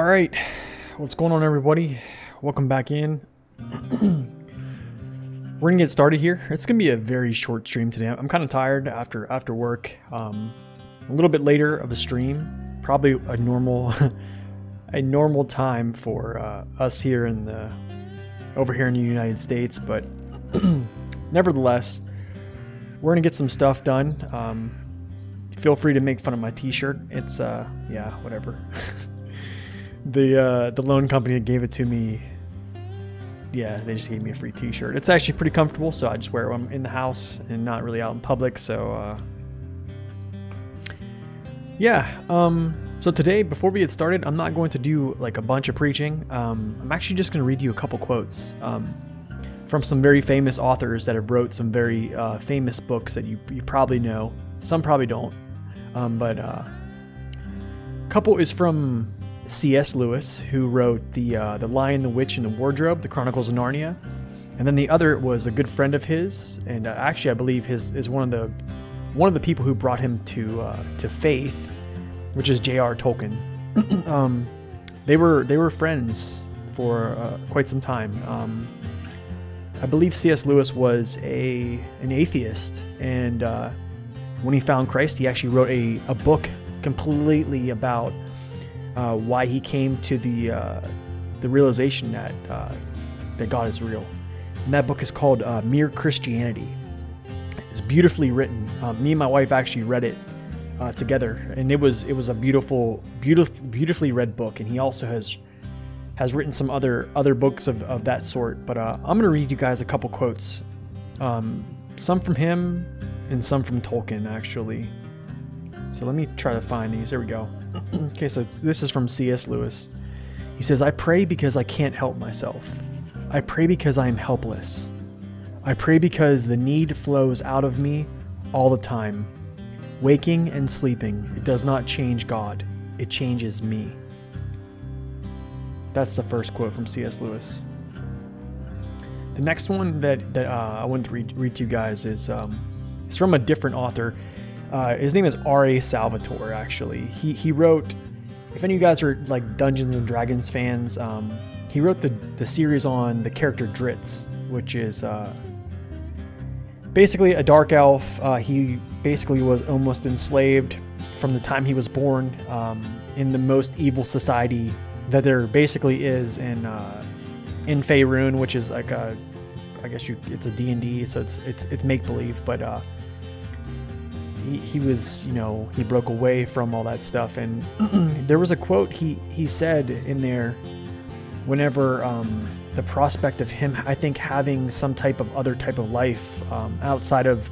All right, what's going on, everybody? Welcome back in. We're gonna get started here. It's gonna be a very short stream today. I'm kind of tired after work. A little bit later of a stream, probably a normal a normal time for us here over here in the United States, but nevertheless, we're gonna get some stuff done. Feel free to make fun of my t-shirt. It's yeah, whatever. The loan company that gave it to me, yeah, they just gave me a free t-shirt. It's actually pretty comfortable, so I just wear it when I'm in the house and not really out in public. So yeah, so today, before we get started, I'm not going to do like a bunch of preaching. I'm actually just going to read you a couple quotes from some very famous authors that have wrote some very famous books that you probably know. Some probably don't, but a couple is from C.S. Lewis, who wrote the Lion, the Witch, and the Wardrobe, the Chronicles of Narnia, and then the other was a good friend of his, and actually I believe is one of the people who brought him to faith, which is J.R. Tolkien. They were friends for quite some time. I believe C.S. Lewis was an atheist, and when he found Christ, he actually wrote a book completely about why he came to the realization that God is real. And that book is called Mere Christianity. It's beautifully written. Me and my wife actually read it together, and it was a beautifully read book. And he also has written some other books of that sort. But I'm going to read you guys a couple quotes, some from him and some from Tolkien, actually. So let me try to find these. There we go. Okay, so this is from C.S. Lewis. He says, "I pray because I can't help myself. I pray because I am helpless. I pray because the need flows out of me all the time. Waking and sleeping, it does not change God. It changes me." That's the first quote from C.S. Lewis. The next one that I wanted to read to you guys is from a different author. His name is R.A. Salvatore, actually. He wrote, if any of you guys are like Dungeons and Dragons fans, he wrote the series on the character Drizzt, which is basically a dark elf. He basically was almost enslaved from the time he was born in the most evil society that there basically is in Faerun, which is like it's a D&D, so it's make-believe, but he was, he broke away from all that stuff. And there was a quote he said in there, whenever the prospect of him, I think, having some other type of life outside of,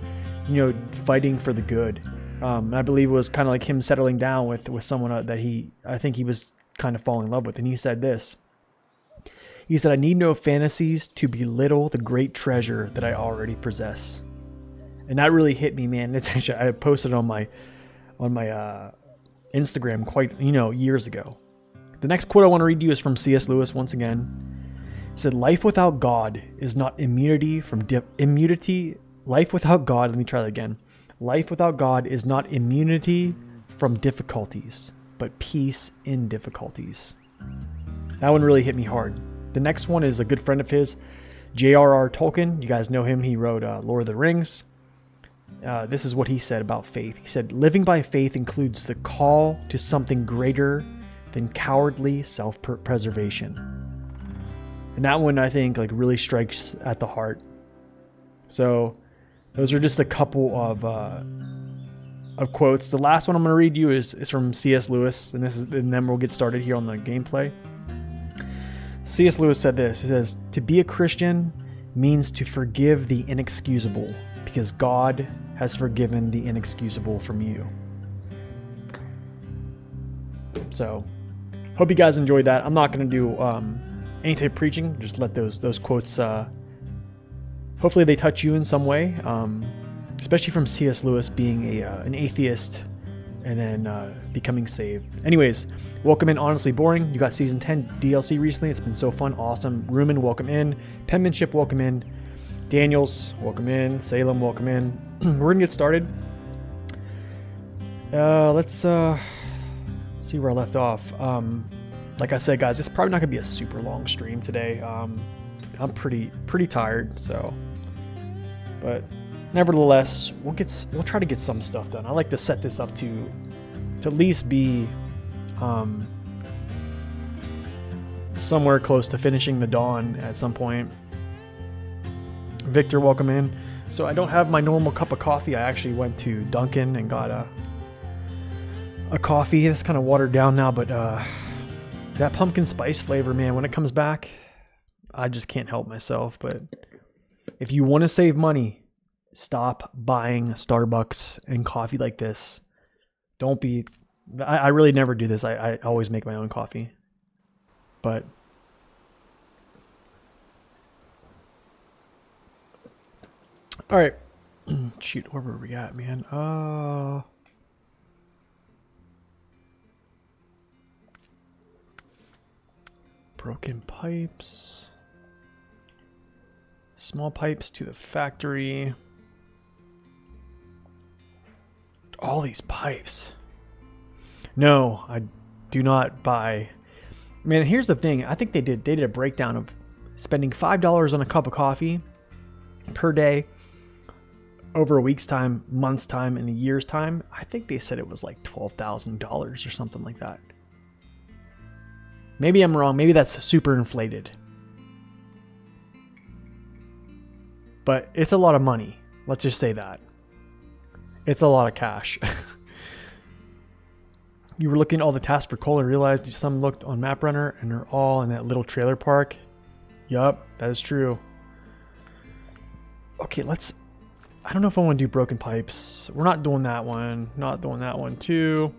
fighting for the good. I believe it was kind of like him settling down with someone that I think he was kind of falling in love with. And he said this. He said, "I need no fantasies to belittle the great treasure that I already possess." And that really hit me, man. It's actually, I posted on my Instagram quite, years ago. The next quote I want to read to you is from C.S. Lewis once again. He said, "Life without God is not immunity from immunity. Life without God," let me try that again. "Life without God is not immunity from difficulties, but peace in difficulties." That one really hit me hard. The next one is a good friend of his, J.R.R. Tolkien. You guys know him. He wrote Lord of the Rings. This is what he said about faith. He said, "Living by faith includes the call to something greater than cowardly self-preservation." And that one, I think, like really strikes at the heart. So those are just a couple of quotes. The last one I'm going to read you is from C.S. Lewis, and then we'll get started here on the gameplay. C.S. Lewis said this. He says, "To be a Christian means to forgive the inexcusable, because God has forgiven the inexcusable from you." So, hope you guys enjoyed that. I'm not going to do any type of preaching. Just let those quotes, hopefully they touch you in some way, especially from C.S. Lewis being an atheist and then becoming saved. Anyways, welcome in Honestly Boring. You got Season 10 DLC recently. It's been so fun. Awesome. Rumen, welcome in. Penmanship, welcome in. Daniels, welcome in. Salem, welcome in. We're going to get started. Let's see where I left off. Like I said, guys, it's probably not gonna be a super long stream today. I'm pretty tired, so. But nevertheless, we'll try to get some stuff done. I like to set this up to at least be somewhere close to finishing the dawn at some point. Victor, welcome in. So I don't have my normal cup of coffee. I actually went to Dunkin' and got a coffee. It's kind of watered down now, but that pumpkin spice flavor, man, when it comes back, I just can't help myself. But if you want to save money, stop buying Starbucks and coffee like this. Don't be... I really never do this. I always make my own coffee. But... Alright. Shoot, where were we at, man? Broken pipes. Small pipes to the factory. All these pipes. No, I do not buy. Man, here's the thing. I think they did a breakdown of spending $5 on a cup of coffee per day over a week's time, month's time, and a year's time. I think they said it was like $12,000 or something like that. Maybe I'm wrong. Maybe that's super inflated. But it's a lot of money. Let's just say that. It's a lot of cash. You were looking at all the tasks for coal and realized some looked on MapRunner and they're all in that little trailer park. Yup, that is true. Okay, let's... I don't know if I want to do broken pipes. We're not doing that one. Not doing that one too.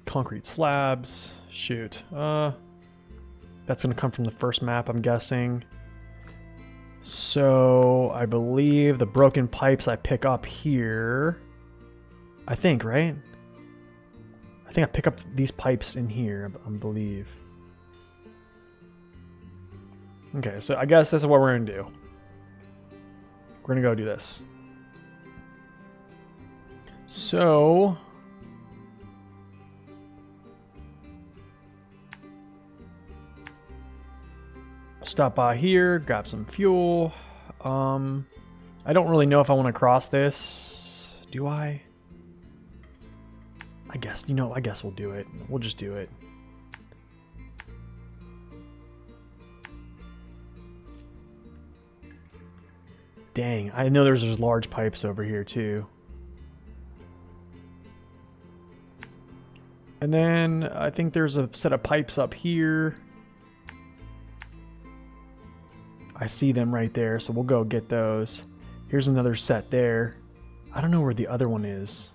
Concrete slabs. Shoot. That's going to come from the first map, I'm guessing. So, I believe the broken pipes I pick up here. I think, right? I think I pick up these pipes in here, I believe. Okay, so I guess this is what we're going to do. We're going to go do this. So... stop by here, grab some fuel. I don't really know if I want to cross this. Do I? I guess, I guess we'll do it. We'll just do it. Dang, I know there's large pipes over here too. And then I think there's a set of pipes up here. I see them right there, so we'll go get those. Here's another set there. I don't know where the other one is.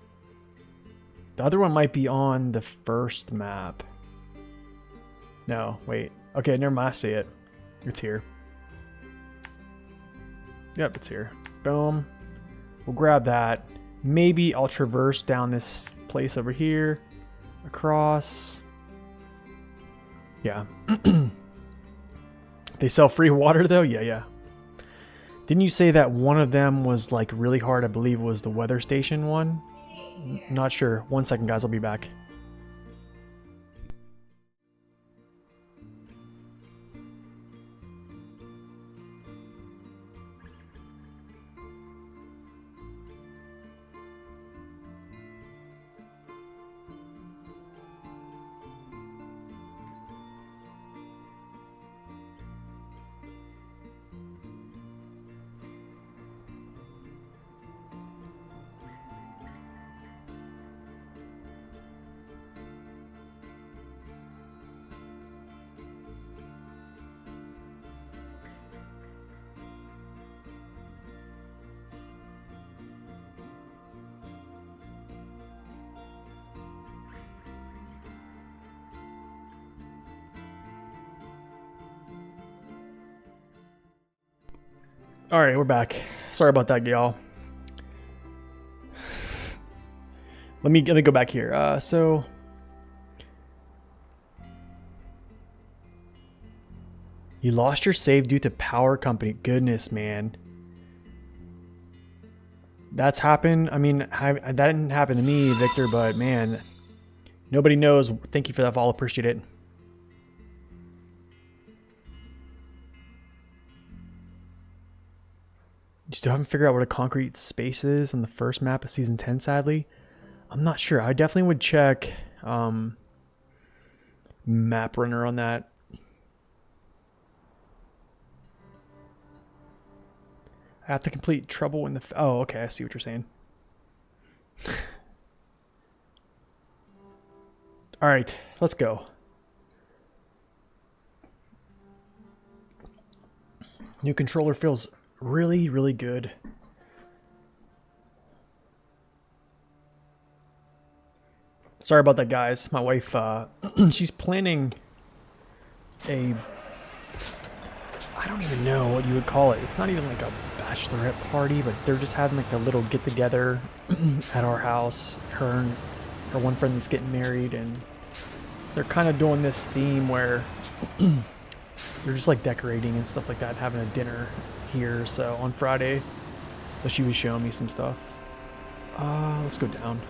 The other one might be on the first map. No, wait. Okay, never mind, I see it. It's here. Yep, it's here. Boom. We'll grab that. Maybe I'll traverse down this place over here. Across. Yeah. They sell free water though? Yeah. Didn't you say that one of them was like really hard? I believe it was the weather station one. Not sure. 1 second, guys. I'll be back. All right, we're back. Sorry about that, y'all. Let me go back here. So you lost your save due to power company. Goodness, man. That's happened. I mean, that didn't happen to me, Victor, but man, Nobody knows. Thank you for that, Vol. Appreciate it. You still haven't figured out what a concrete space is on the first map of Season 10, sadly. I'm not sure. I definitely would check Map Runner on that. I have to complete Trouble in the... Oh, okay. I see what you're saying. All right. Let's go. New controller feels really, really good. Sorry about that, guys. My wife, she's planning a... I don't even know what you would call it. It's not even like a bachelorette party, but they're just having like a little get-together at our house. Her and her one friend that's getting married, and they're kind of doing this theme where they're just like decorating and stuff like that, having a dinner here. So on Friday, so she was showing me some stuff. Let's go down.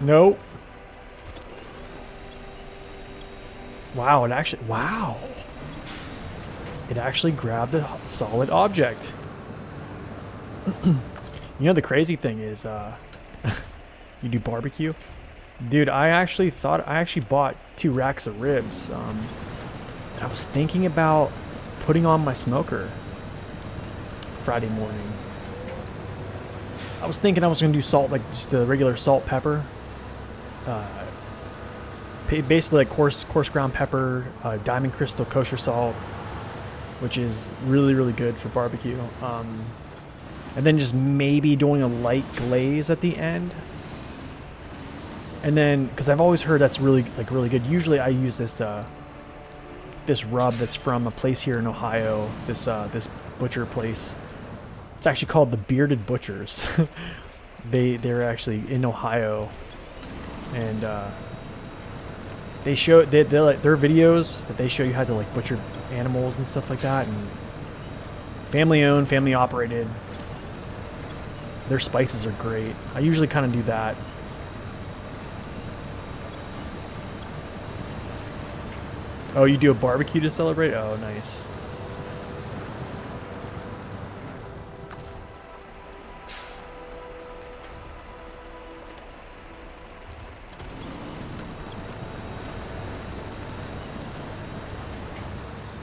Nope. Wow, it actually grabbed a solid object. You know, the crazy thing is, you do barbecue? Dude, I actually bought 2 racks of ribs. I was thinking about putting on my smoker Friday morning. I was thinking I was going to do salt, like just a regular salt, pepper. Basically like coarse ground pepper, Diamond Crystal kosher salt, which is really, really good for barbecue. And then just maybe doing a light glaze at the end. And then, because I've always heard that's really good. Usually I use this this rub that's from a place here in Ohio. This butcher place. It's actually called the Bearded Butchers. They're actually in Ohio, and they show their videos that they show you how to like butcher animals and stuff like that. And family owned, family operated. Their spices are great. I usually kind of do that. Oh, you do a barbecue to celebrate? Oh, nice.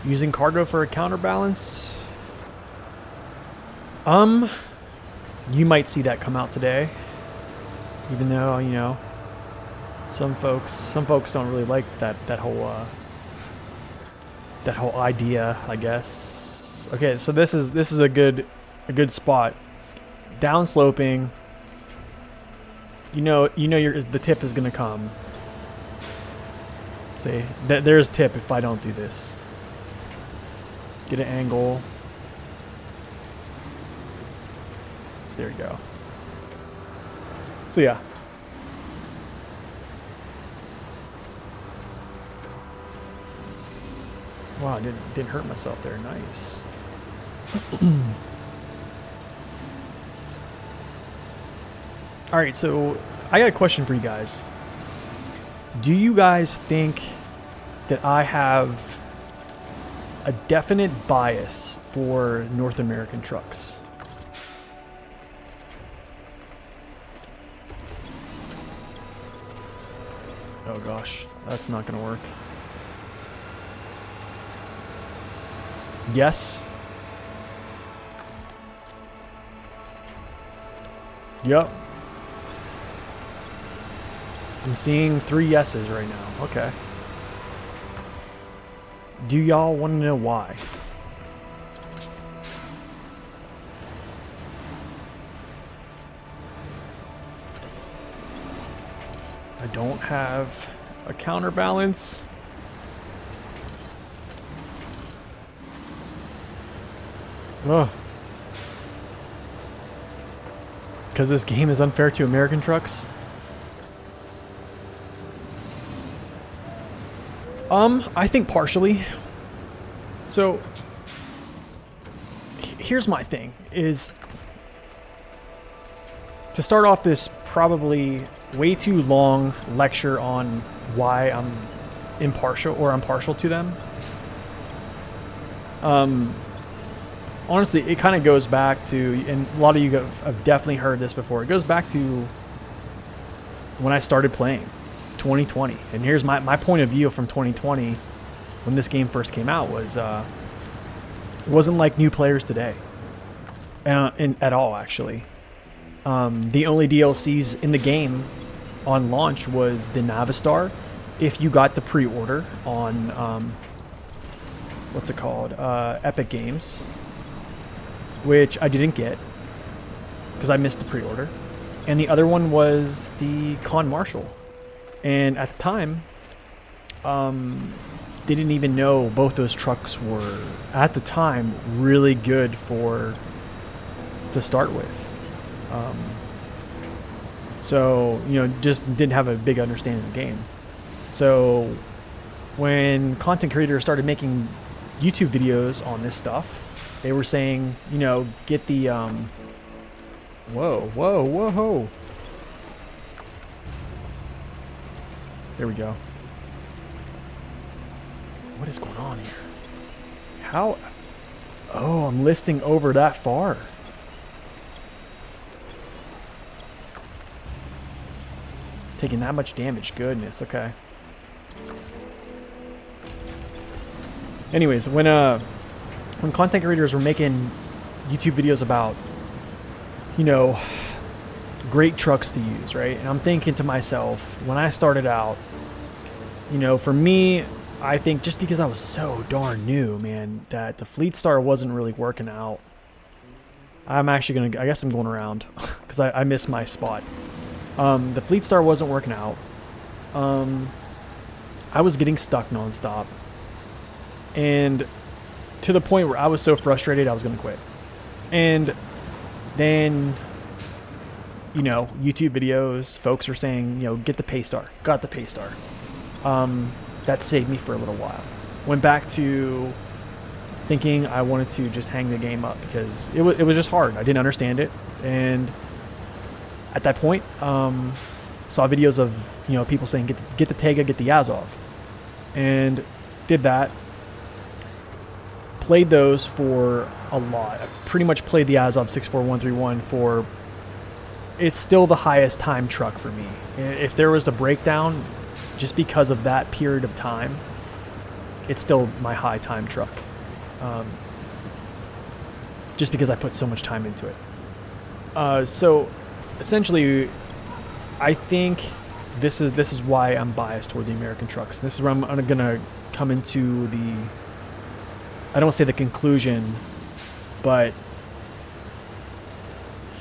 Using cargo for a counterbalance? You might see that come out today. Even though, you know, some folks don't really like that whole idea, I guess. Okay, so this is a good spot. Downsloping. You know the tip is gonna come. See, there's tip if I don't do this. Get an angle. There you go. So yeah. Wow, didn't hurt myself there. Nice. All right, so I got a question for you guys. Do you guys think that I have a definite bias for North American trucks? Oh gosh, that's not gonna work. Yes. Yep. I'm seeing 3 yeses right now. Okay. Do y'all want to know why? I don't have a counterbalance. Ugh. Because this game is unfair to American trucks? I think partially. So, here's my thing, is to start off this probably way too long lecture on why I'm partial to them. Honestly, it kind of goes back to, and a lot of you have definitely heard this before. It goes back to when I started playing, 2020. And here's my point of view from 2020 when this game first came out was, it wasn't like new players today. At all, actually. The only DLCs in the game on launch was the Navistar. If you got the pre-order on, what's it called? Epic Games. Which I didn't get because I missed the pre-order. And the other one was the Con Marshal. And at the time, didn't even know both those trucks were, at the time, really good to start with. So, you know, just didn't have a big understanding of the game. So when content creators started making YouTube videos on this stuff, they were saying, you know, get the, whoa. There we go. What is going on here? How? Oh, I'm listing over that far. Taking that much damage. Goodness. Okay. Anyways, when content creators were making YouTube videos about, you know, great trucks to use, right? And I'm thinking to myself, when I started out, you know, for me, I think just because I was so darn new, man, that the Fleet Star wasn't really working out. I'm actually I guess I'm going around because I missed my spot. The Fleet Star wasn't working out. I was getting stuck nonstop. And to the point where I was so frustrated I was going to quit. And then, you know, YouTube videos, folks are saying, you know, get the Paystar. Got the Paystar. That saved me for a little while. Went back to thinking I wanted to just hang the game up because it was just hard. I didn't understand it. And at that point, saw videos of, you know, people saying get the Tega, get the Yazov. And did that. Played those for a lot. I pretty much played the Azov 64131 for, it's still the highest time truck for me. If there was a breakdown, just because of that period of time, it's still my high time truck. Just because I put so much time into it. So essentially, I think this is why I'm biased toward the American trucks. This is where I'm gonna come into the, I don't say the conclusion, but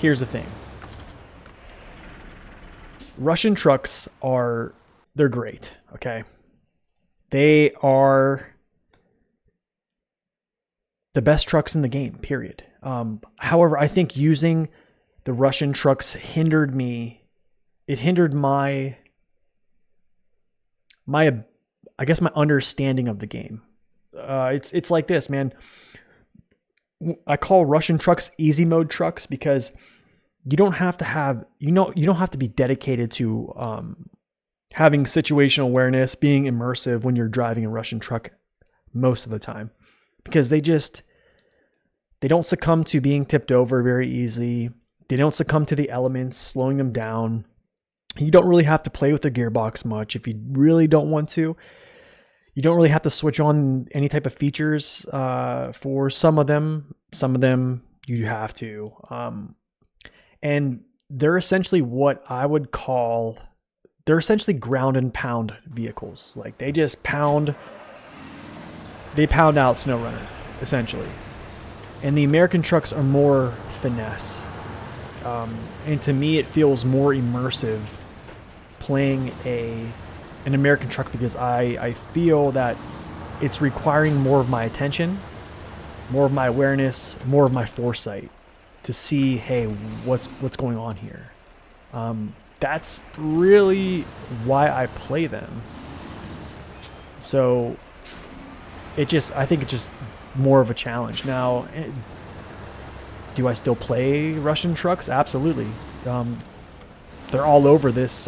here's the thing. Russian trucks they're great, okay? They are the best trucks in the game, period. However, I think using the Russian trucks hindered me. It hindered my I guess my understanding of the game. It's like this, man. I call Russian trucks easy mode trucks because you don't have to have, you don't have to be dedicated to having situational awareness, being immersive when you're driving a Russian truck most of the time, because they don't succumb to being tipped over very easily. They don't succumb to the elements slowing them down. You don't really have to play with the gearbox much if you really don't want to. You don't really have to switch on any type of features for some of them. Some of them you have to. And they're essentially what I would call, they're essentially ground and pound vehicles. Like they pound out SnowRunner, essentially. And the American trucks are more finesse. And to me, it feels more immersive playing an American truck because I feel that it's requiring more of my attention, more of my awareness, more of my foresight to see, hey, what's going on here. That's really why I play them. So I think it's just more of a challenge. Now, do I still play Russian trucks? Absolutely. they're all over this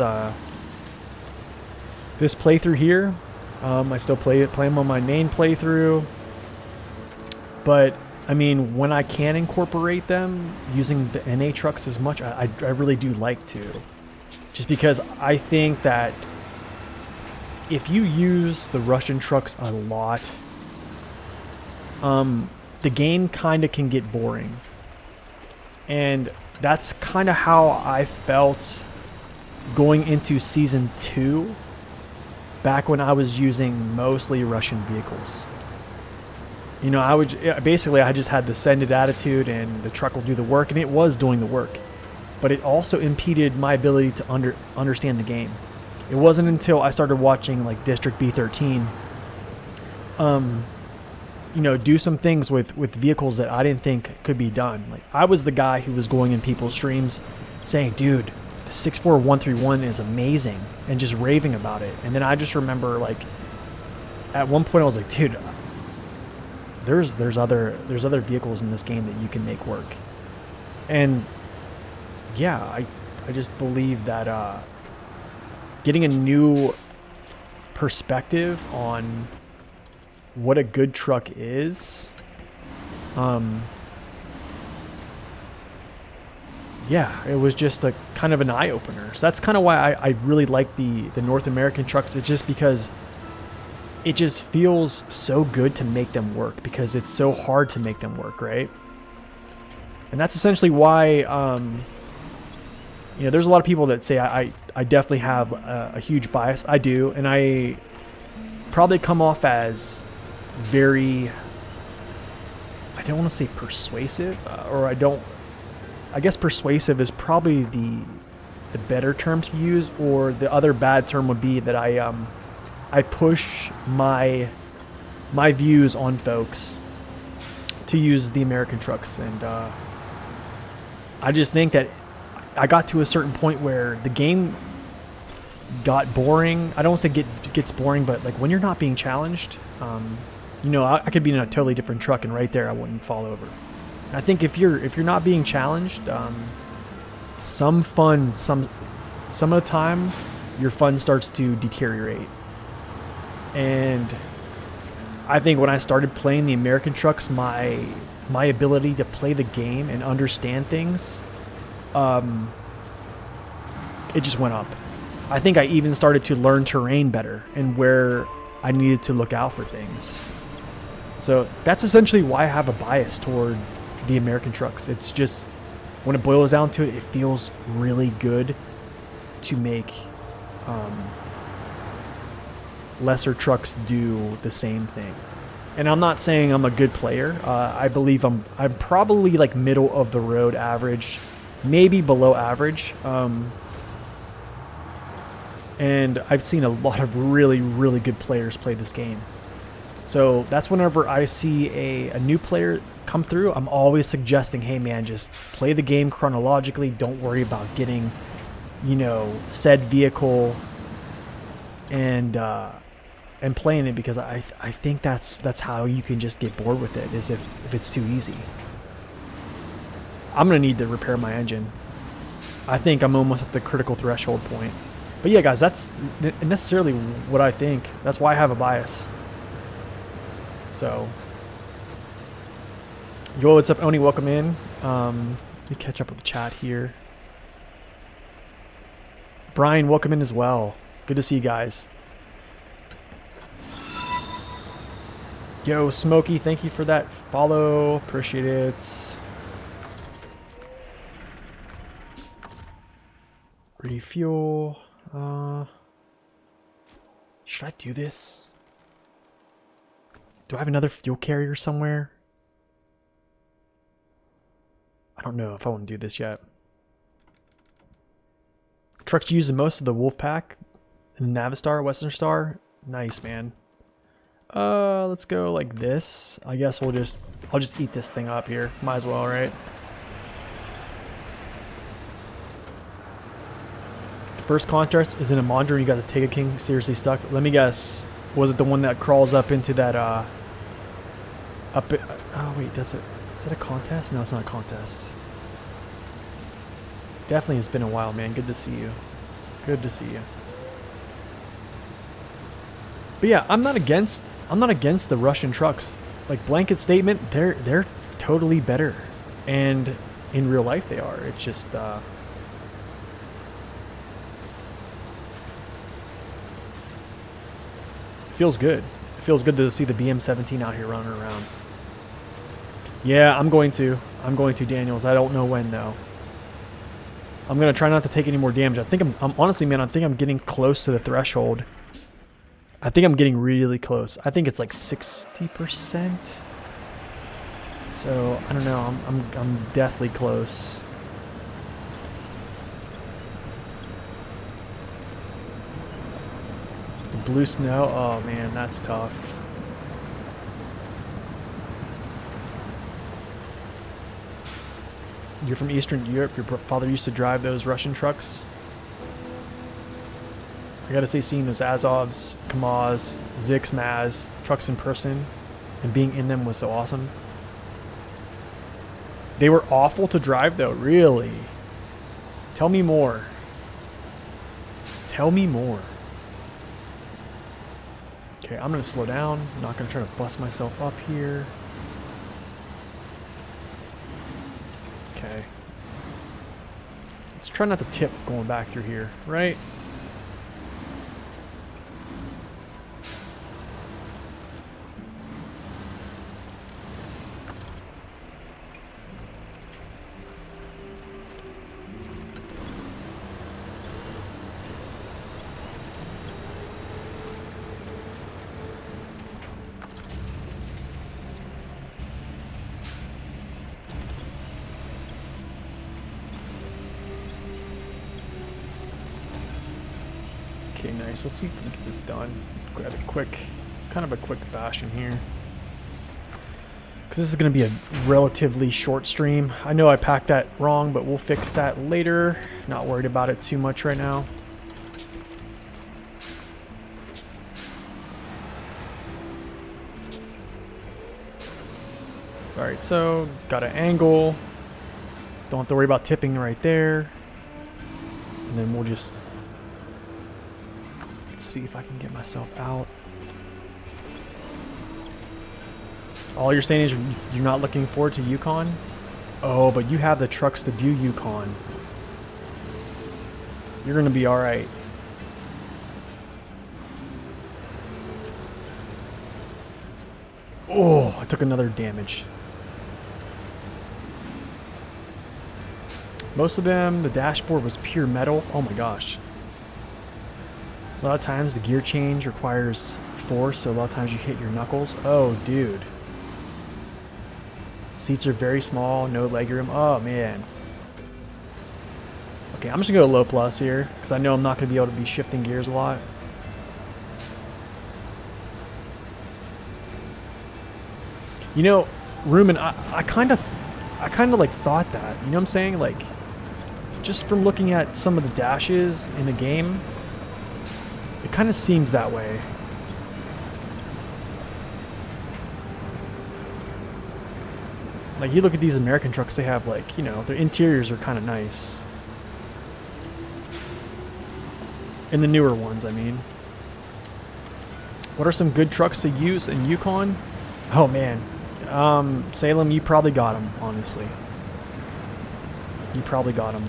this playthrough here. I still play them on my main playthrough, but I mean, when I can incorporate them using the NA trucks as much, I really do like to, just because I think that if you use the Russian trucks a lot, the game kind of can get boring. And that's kind of how I felt going into Season 2, back when I was using mostly Russian vehicles. You know, I just had the send it attitude and the truck will do the work, and it was doing the work. But it also impeded my ability to understand the game. It wasn't until I started watching like District B13, you know, do some things with vehicles that I didn't think could be done. Like, I was the guy who was going in people's streams saying, dude, the 64131 is amazing, and just raving about it. And then I just remember, like, at one point I was like, dude, there's other vehicles in this game that you can make work. And yeah, I just believe that getting a new perspective on what a good truck is, yeah, it was just a kind of an eye-opener. So that's kind of why I really like the North American trucks. It's just because it just feels so good to make them work, because it's so hard to make them work, right? And that's essentially why, you know, there's a lot of people that say I definitely have a huge bias. I do, and I probably come off as very, I don't want to say persuasive, I guess persuasive is probably the better term to use, or the other bad term would be that I push my views on folks to use the American trucks. And I just think that I got to a certain point where the game got boring. I don't want to say gets boring, but like when you're not being challenged, you know, I could be in a totally different truck and right there I wouldn't fall over. And I think if you're not being challenged, some of the time your fun starts to deteriorate. And I think when I started playing the American trucks, my ability to play the game and understand things, it just went up. I think I even started to learn terrain better and where I needed to look out for things. So that's essentially why I have a bias toward the American trucks. It's just, when it boils down to it, it feels really good to make lesser trucks do the same thing. And I'm not saying I'm a good player. I believe I'm probably like middle of the road average, maybe below average. And I've seen a lot of really, really good players play this game. So that's whenever I see a new player come through, I'm always suggesting, hey man, just play the game chronologically. Don't worry about getting, you know, said vehicle and playing it, because I think that's how you can just get bored with it, is if it's too easy. I'm gonna need to repair my engine. I think I'm almost at the critical threshold point. But yeah, guys, that's necessarily what I think. That's why I have a bias. So, yo, what's up, Oni? Welcome in. Let me catch up with the chat here. Brian, welcome in as well. Good to see you guys. Yo, Smokey, thank you for that follow. Appreciate it. Refuel. Should I do this? Do I have another fuel carrier somewhere? I don't know if I want to do this yet. Trucks use most of the Wolfpack and the Navistar, Western Star. Nice, man. Let's go like this. I guess I'll just eat this thing up here. Might as well, right? The first contrast is in a Mondra and you got the Tega King seriously stuck. Let me guess. Was it the one that crawls up into that, oh wait, is it a contest? No, it's not a contest. Definitely has been a while, man. Good to see you. Good to see you. But yeah, I'm not against the Russian trucks. Like, blanket statement, they're totally better. And in real life they are. It's just feels good. It feels good to see the BM17 out here running around. Yeah, I'm going to, Daniels. I don't know when though. I'm gonna try not to take any more damage. I think I'm honestly, man, I think I'm getting close to the threshold. I think I'm getting really close. I think it's like 60%. So I don't know. I'm deathly close. The blue snow. Oh man, that's tough. You're from Eastern Europe. Your father used to drive those Russian trucks. I gotta say, seeing those Azovs, Kamaz, Zix, Maz trucks in person and being in them was so awesome. They were awful to drive though, really. Tell me more. Tell me more. Okay, I'm gonna slow down. I'm not gonna try to bust myself up here. Okay. Let's try not to tip going back through here, right? Okay, nice. Let's see if we can get this done. Grab it quick, kind of a quick fashion here. Because this is going to be a relatively short stream. I know I packed that wrong, but we'll fix that later. Not worried about it too much right now. Alright, so got an angle. Don't have to worry about tipping right there. And then we'll just... Let's see if I can get myself out. All you're saying is you're not looking forward to Yukon? Oh, but you have the trucks to do Yukon. You're going to be alright. Oh, I took another damage. Most of them, the dashboard was pure metal. Oh my gosh. A lot of times the gear change requires force, so a lot of times you hit your knuckles. Oh, dude. Seats are very small, no legroom. Oh, man. Okay, I'm just going to go low plus here, because I know I'm not going to be able to be shifting gears a lot. You know, Rumen, I kind of like thought that. You know what I'm saying? Like, just from looking at some of the dashes in the game, it kind of seems that way. Like, you look at these American trucks, they have, like, you know, their interiors are kind of nice. And the newer ones, I mean. What are some good trucks to use in Yukon? Oh, man. Salem, you probably got them, honestly. You probably got them.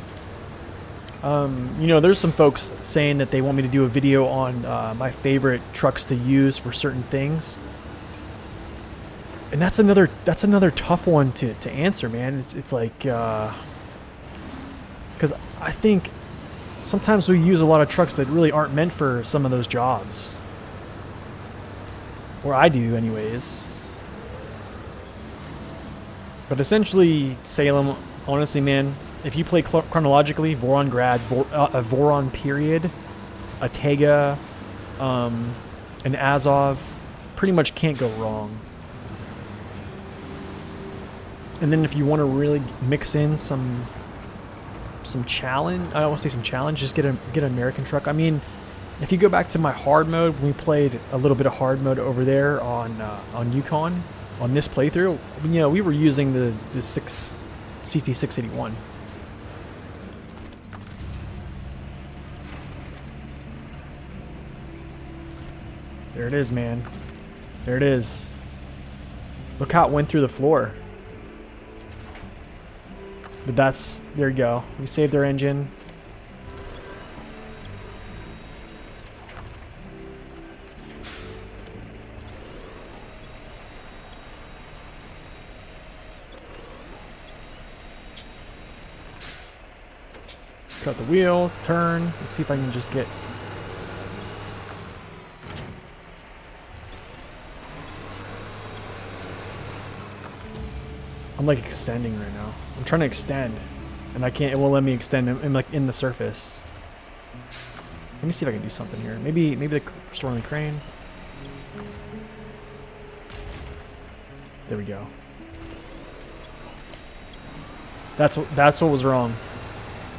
You know, there's some folks saying that they want me to do a video on my favorite trucks to use for certain things. And that's another tough one to answer, man. It's like, because I think sometimes we use a lot of trucks that really aren't meant for some of those jobs. Or I do, anyways. But essentially, Salem, honestly, man, if you play chronologically, Vorongrad, a Voron period, a Tega, an Azov, pretty much can't go wrong. And then if you want to really mix in some challenge, I don't want to say some challenge, just get an American truck. I mean, if you go back to my hard mode, when we played a little bit of hard mode over there on Yukon, on this playthrough, you know, we were using the CT681. There it is, man. There it is. Look how it went through the floor. But that's, there you go. We saved our engine. Cut the wheel, turn. Let's see if I can just get... I'm like extending right now. I'm trying to extend, and I can't. It won't let me extend in the surface. Let me see if I can do something here. Maybe the restoring the crane. There we go. That's what was wrong.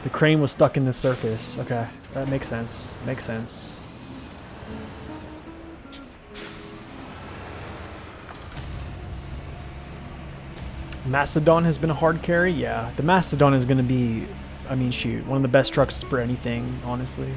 The crane was stuck in the surface. Okay, that makes sense. Makes sense. Mastodon has been a hard carry. Yeah, the Mastodon is going to be, I mean, shoot, one of the best trucks for anything, honestly.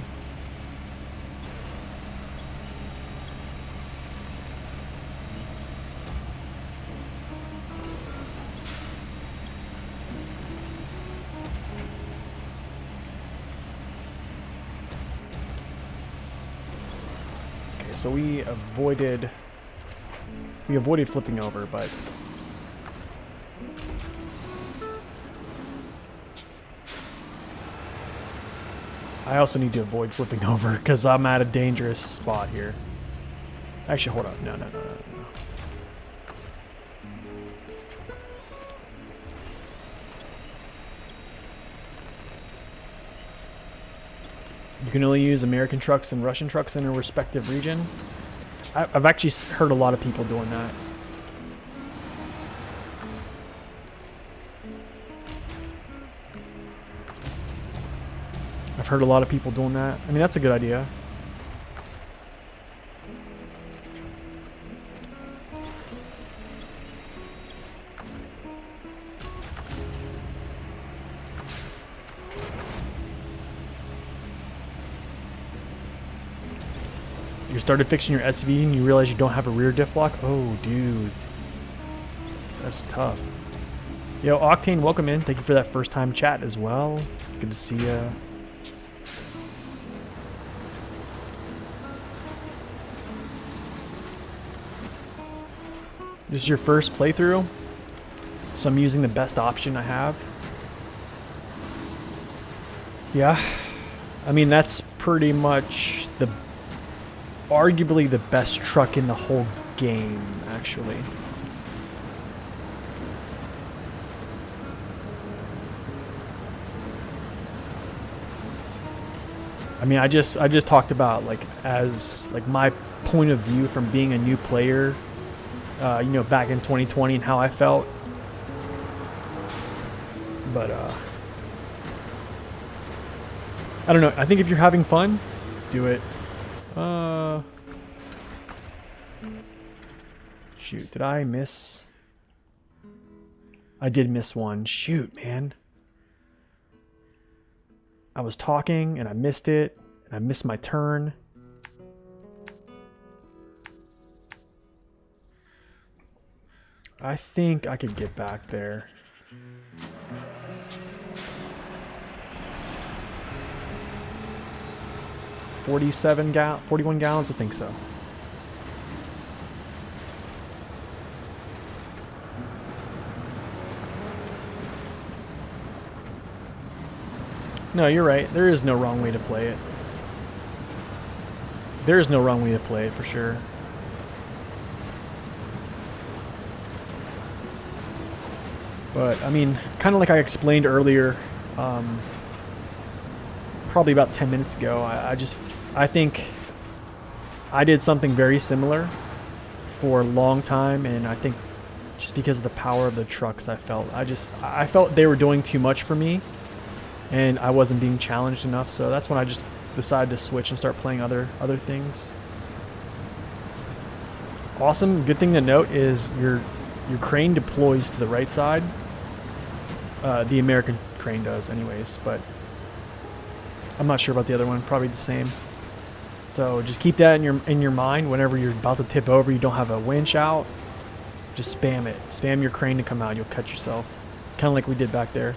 Okay, so we avoided flipping over, but I also need to avoid flipping over because I'm at a dangerous spot here. Actually, hold up. No. You can only use American trucks and Russian trucks in a respective region. I've actually heard a lot of people doing that. I've heard a lot of people doing that. I mean, that's a good idea. You started fixing your SUV and you realize you don't have a rear diff lock? Oh, dude. That's tough. Yo, Octane, welcome in. Thank you for that first time chat as well. Good to see ya. This is your first playthrough, so I'm using the best option I have. Yeah, I mean, that's pretty much arguably the best truck in the whole game, actually. I mean, I just talked about my point of view from being a new player. You know, back in 2020 and how I felt. But, I don't know. I think if you're having fun, do it. Shoot, did I miss? I did miss one. Shoot, man. I was talking and I missed it. And I missed my turn. I think I could get back there. $41 gallons, I think so. No, you're right. There is no wrong way to play it. There is no wrong way to play it for sure. But, I mean, kind of like I explained earlier, probably about 10 minutes ago, I think I did something very similar for a long time, and I think just because of the power of the trucks, I felt they were doing too much for me, and I wasn't being challenged enough, so that's when I just decided to switch and start playing other things. Awesome. Good thing to note is your crane deploys to the right side. The American crane does anyways, but I'm not sure about the other one. Probably the same. So just keep that in your mind whenever you're about to tip over, you don't have a winch out. Just spam it. Spam your crane to come out. You'll cut yourself. Kind of like we did back there.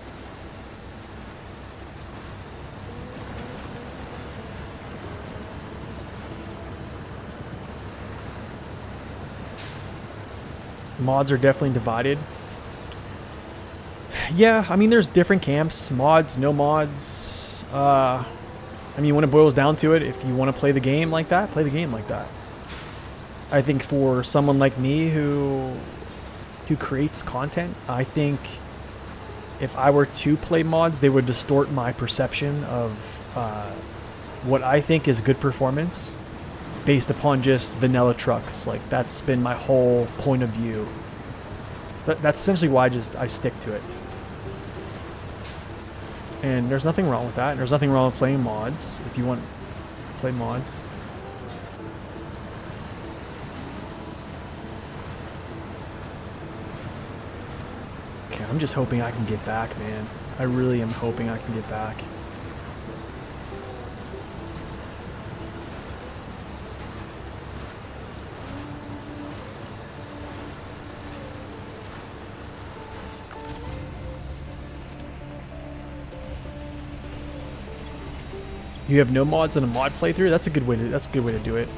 Mods are definitely divided. Yeah, I mean, there's different camps. Mods, no mods. I mean, when it boils down to it, if you want to play the game like that, play the game like that. I think for someone like me who creates content, I think if I were to play mods, they would distort my perception of what I think is good performance based upon just vanilla trucks. Like, that's been my whole point of view. So that's essentially why I stick to it. And there's nothing wrong with that. And there's nothing wrong with playing mods if you want to play mods. Okay, I'm just hoping I can get back, man. I really am hoping I can get back. You have no mods in a mod playthrough? That's a good way to do it.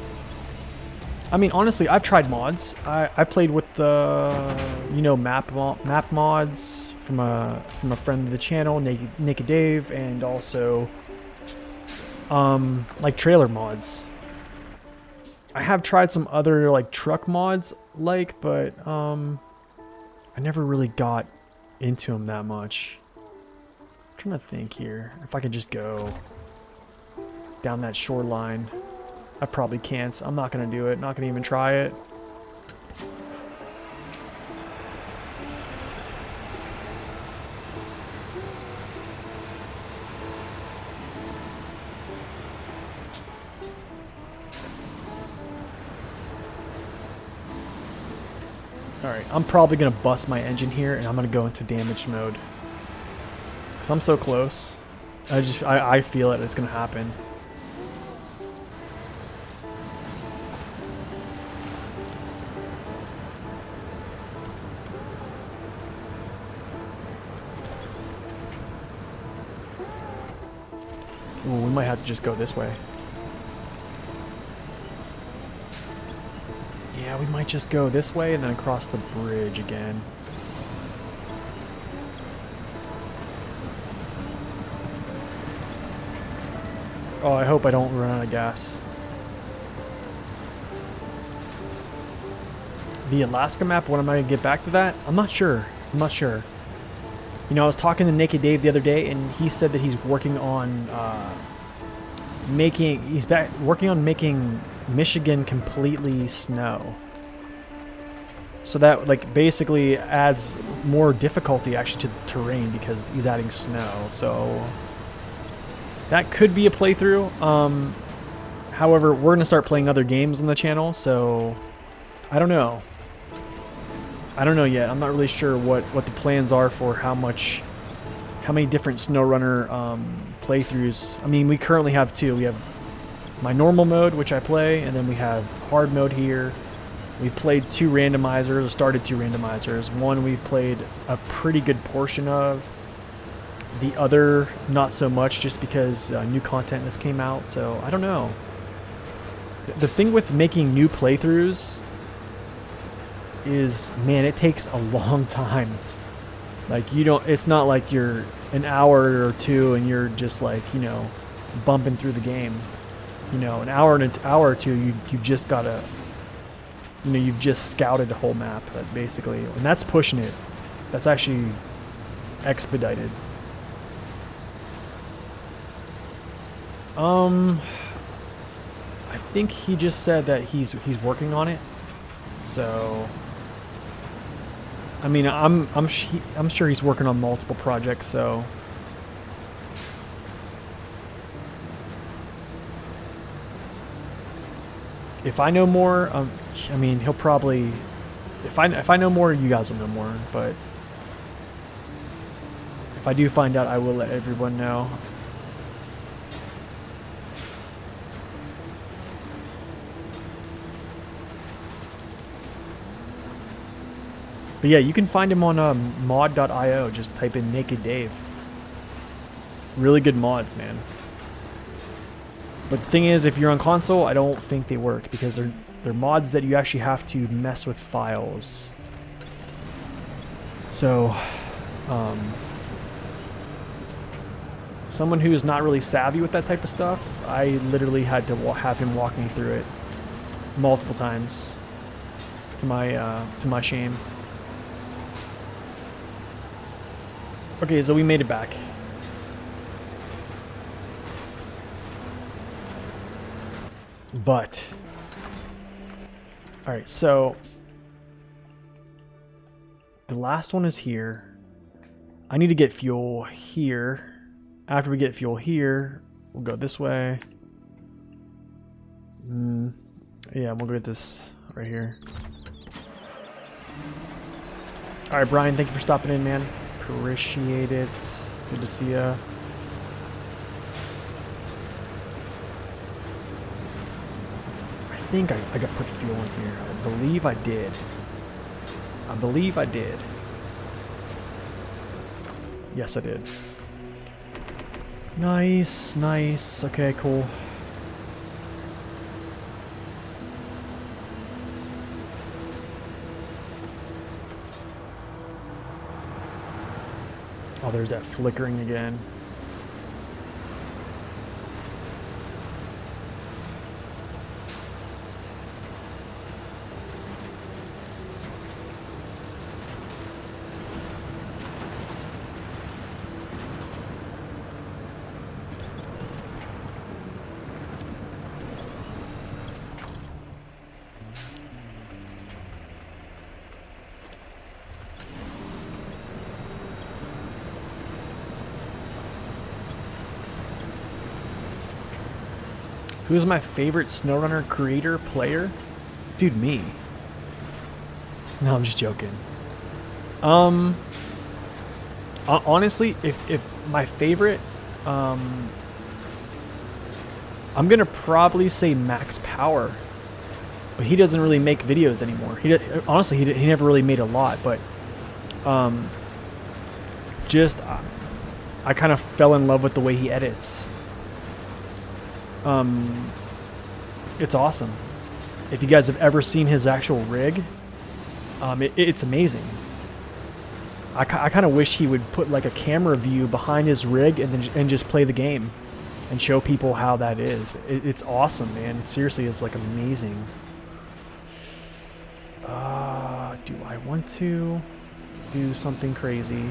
I mean, honestly, I've tried mods. I played with the, you know, map mods from a friend of the channel, Naked Dave, and also like trailer mods. I have tried some other like truck mods, but I never really got into them that much. I'm trying to think here if I could just go down that shoreline. I probably can't. I'm not gonna do it. Not gonna even try it. Alright, I'm probably gonna bust my engine here and I'm gonna go into damaged mode. Cause I'm so close. I feel it. It's gonna happen. Ooh, we might have to just go this way. Yeah, we might just go this way and then across the bridge again. Oh, I hope I don't run out of gas. The Alaska map, when am I going to get back to that? I'm not sure. I'm not sure. You know, I was talking to Naked Dave the other day, and he said that he's working on making Michigan completely snow. So that like basically adds more difficulty actually to the terrain because he's adding snow. So that could be a playthrough. However, we're gonna start playing other games on the channel, so I don't know. I don't know yet. I'm not really sure what the plans are for how many different SnowRunner playthroughs. I mean, we currently have two. We have my normal mode, which I play, and then we have hard mode here. We played two randomizers, started two randomizers. One we've played a pretty good portion of. The other, not so much, just because new content has came out. So I don't know. The thing with making new playthroughs is, man, it takes a long time. Like, it's not like you're an hour or two and you're just like, you know, bumping through the game. You know, an hour or two, you just gotta, you know, you've just scouted the whole map, basically. And that's pushing it. That's actually expedited. I think he just said that he's working on it. So I mean, I'm sure he's working on multiple projects, so if I know more, I mean, he'll probably, if I know more, you guys will know more, but if I do find out, I will let everyone know. But yeah, you can find him on mod.io. Just type in Naked Dave. Really good mods, man. But the thing is, if you're on console, I don't think they work because they're mods that you actually have to mess with files. So, someone who's not really savvy with that type of stuff, I literally had to have him walk me through it multiple times, to my shame. Okay, so we made it back. But, all right, so the last one is here. I need to get fuel here. After we get fuel here, we'll go this way. Yeah, we'll go get this right here. All right, Brian, thank you for stopping in, man. Appreciate it. Good to see ya. I think I got put fuel in here. I believe I did. I believe I did. Yes, I did. Nice, nice. Okay, cool. Oh, there's that flickering again. Who's my favorite SnowRunner creator player? Dude, me. No, I'm just joking. Honestly, if my favorite, I'm gonna probably say Max Power, but he doesn't really make videos anymore. Honestly, he never really made a lot, but just I kind of fell in love with the way he edits. It's awesome. If you guys have ever seen his actual rig, it's amazing. I kind of wish he would put like a camera view behind his rig and just play the game and show people how that is. It's awesome, man. It seriously is like amazing. Do I want to do something crazy?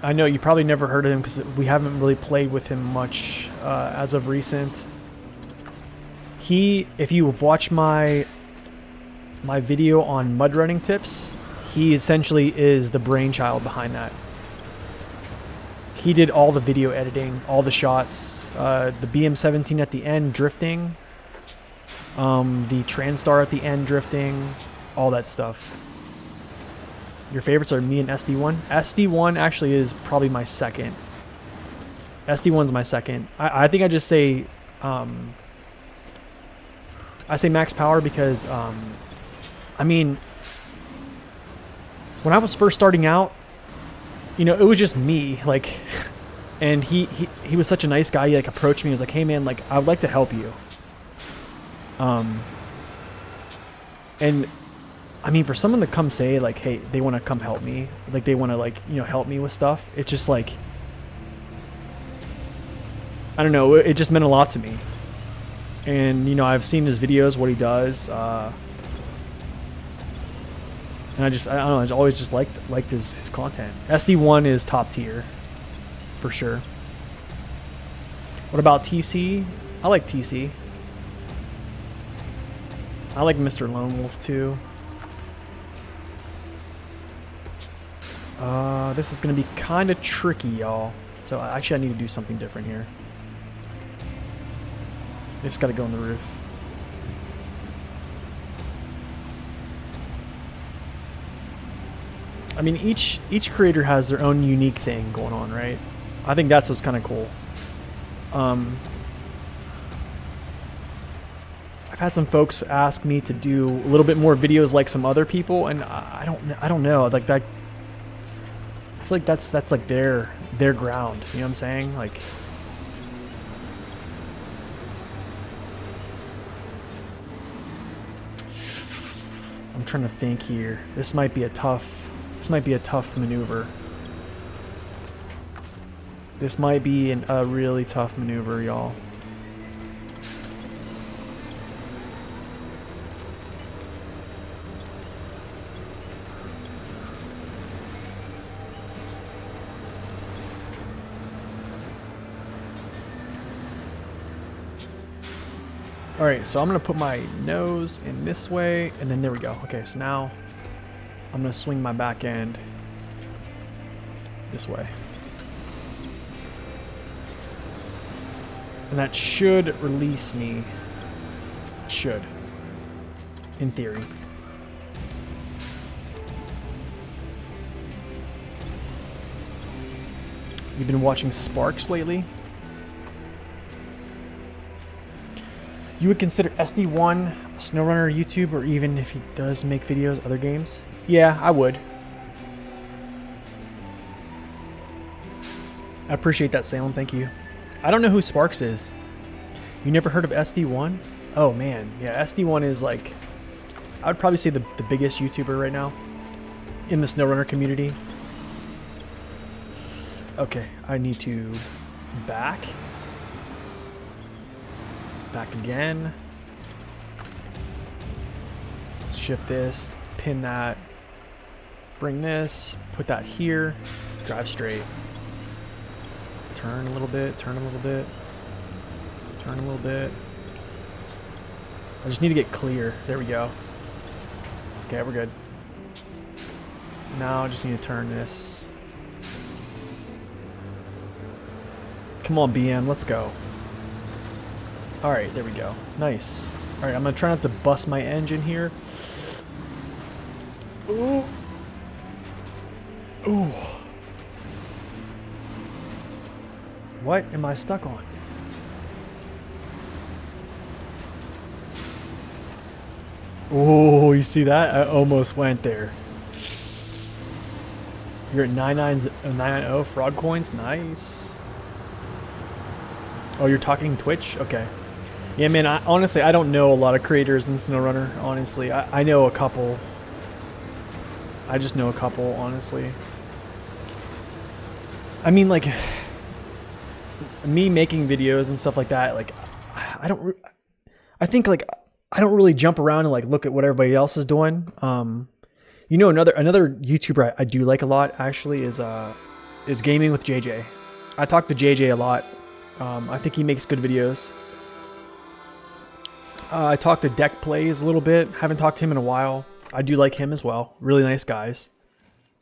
I know you probably never heard of him because we haven't really played with him much as of recent. If you have watched my video on mud running tips, he essentially is the brainchild behind that. He did all the video editing, all the shots, the BM17 at the end drifting, the Transtar at the end drifting, all that stuff. Your favorites are me and SD1. SD1 actually is probably my second. SD1's my second. I think I just say I say Max Power because I mean, when I was first starting out, you know, it was just me, like, and he was such a nice guy. He like approached me. He was like, "Hey man, like I would like to help you." And I mean, for someone to come say like, "Hey, they want to come help me," like they want to like, you know, help me with stuff. It's just like, I don't know. It just meant a lot to me. And you know, I've seen his videos, what he does, and I don't know. I always just liked his content. SD1 is top tier, for sure. What about TC? I like TC. I like Mr. Lone Wolf too. This is gonna be kind of tricky, y'all. So actually, I need to do something different here. It's got to go on the roof. I mean, each creator has their own unique thing going on, right? I think that's what's kind of cool. I I've had some folks ask me to do a little bit more videos like some other people, and I don't know, like that. I feel like that's like their ground. You know what I'm saying? Like, I'm trying to think here. This might be a tough maneuver. This might be a really tough maneuver, y'all. Alright, so I'm going to put my nose in this way, and then there we go. Okay, so now I'm going to swing my back end this way. And that should release me. Should. In theory. You've been watching Sparks lately? You would consider SD1 a SnowRunner YouTube, or even if he does make videos, other games? Yeah, I would. I appreciate that, Salem. Thank you. I don't know who Sparks is. You never heard of SD1? Oh man, yeah, SD1 is like, I would probably say the biggest YouTuber right now in the SnowRunner community. Okay, I need to back again. Let's shift this, pin that, bring this, put that here, drive straight. Turn a little bit, turn a little bit, turn a little bit. I just need to get clear. There we go. Okay, we're good. Now I just need to turn this. Come on, BM, let's go. Alright, there we go. Nice. Alright, I'm going to try not to bust my engine here. Ooh. Ooh. What am I stuck on? Oh, you see that? I almost went there. You're at 990 fraud coins? Nice. Oh, you're talking Twitch? Okay. Yeah, man, honestly, I don't know a lot of creators in SnowRunner, honestly. I know a couple. I just know a couple, honestly. I mean, like, me making videos and stuff like that, like, I think, like, I don't really jump around and, like, look at what everybody else is doing. You know, another YouTuber I do like a lot, actually, is Gaming with JJ. I talk to JJ a lot. I think he makes good videos. I talked to Deck Plays a little bit. Haven't talked to him in a while. I do like him as well. Really nice guys.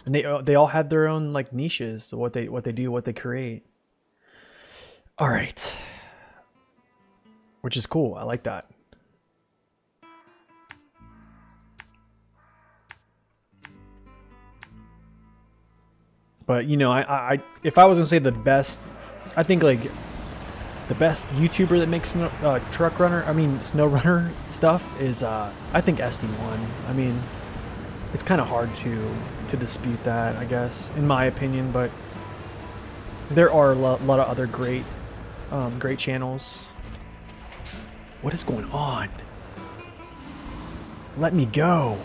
And they all have their own like niches, so what they do, what they create. All right. Which is cool. I like that. But you know, I if I was gonna say the best, I think like the best YouTuber that makes SnowRunner stuff is I think SD1. I mean, it's kind of hard to dispute that, I guess, in my opinion. But there are a lot of other great channels. What is going on? Let me go.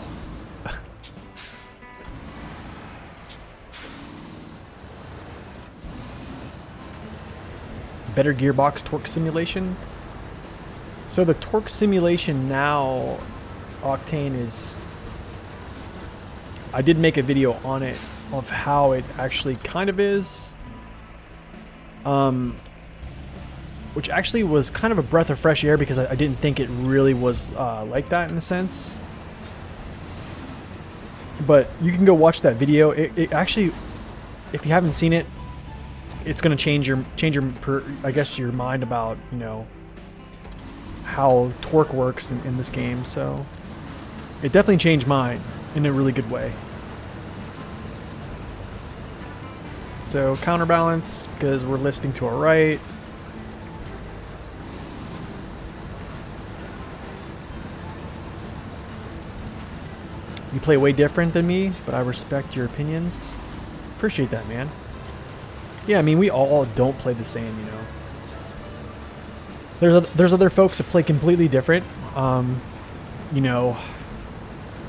Better gearbox torque simulation. So the torque simulation now, Octane, is, I did make a video on it of how it actually kind of is, which actually was kind of a breath of fresh air because I didn't think it really was like that in a sense. But you can go watch that video. It actually, if you haven't seen it, it's going to change your I guess your mind about, you know, how torque works in this game. So it definitely changed mine in a really good way. So counterbalance, because we're listing to our right. You play way different than me, but I respect your opinions. Appreciate that, man. Yeah, I mean, we all don't play the same, you know. There's other folks that play completely different. You know,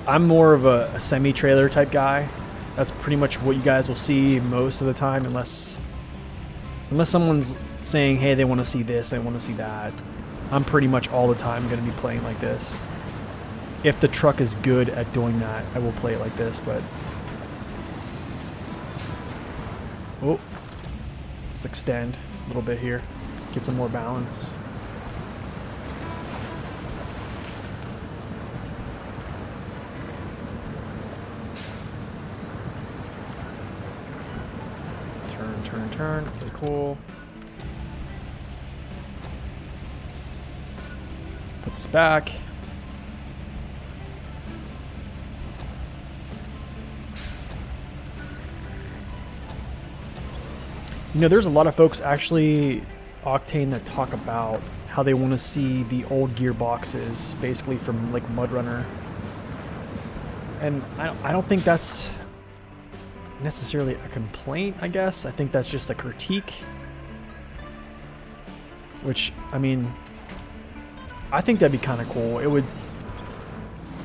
I'm more of a semi-trailer type guy. That's pretty much what you guys will see most of the time, unless someone's saying, hey, they want to see this, they want to see that. I'm pretty much all the time going to be playing like this. If the truck is good at doing that, I will play it like this, but... Oh. Let's extend a little bit here. Get some more balance. Turn, turn, turn. Pretty cool. Put this back. You know, there's a lot of folks actually, Octane, that talk about how they want to see the old gearboxes, basically from like MudRunner. And I don't think that's necessarily a complaint, I guess. I think that's just a critique. Which, I mean, I think that'd be kind of cool. It would...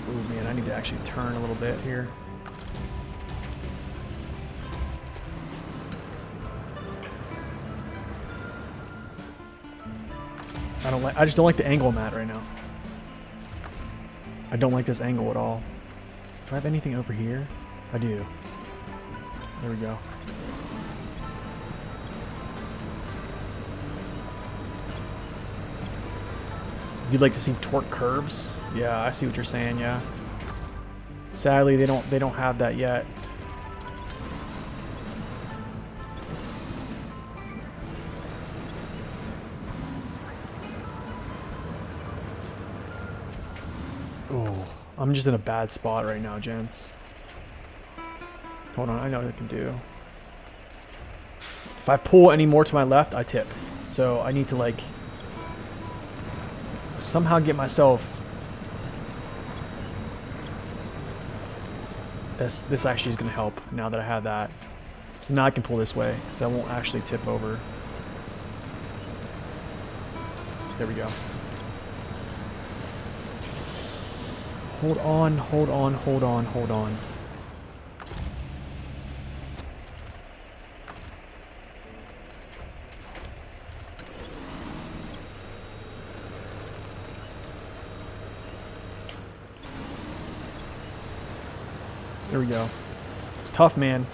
Oh man, I need to actually turn a little bit here. I just don't like the angle I'm at right now. I don't like this angle at all. Do I have anything over here? I do. There we go. You'd like to see torque curves? Yeah, I see what you're saying, yeah. Sadly, they don't have that yet. Oh, I'm just in a bad spot right now, gents. Hold on, I know what I can do. If I pull any more to my left, I tip. So I need to like somehow get myself... This actually is going to help now that I have that. So now I can pull this way, because I won't actually tip over. There we go. Hold on, hold on, hold on, hold on. There we go. It's tough, man.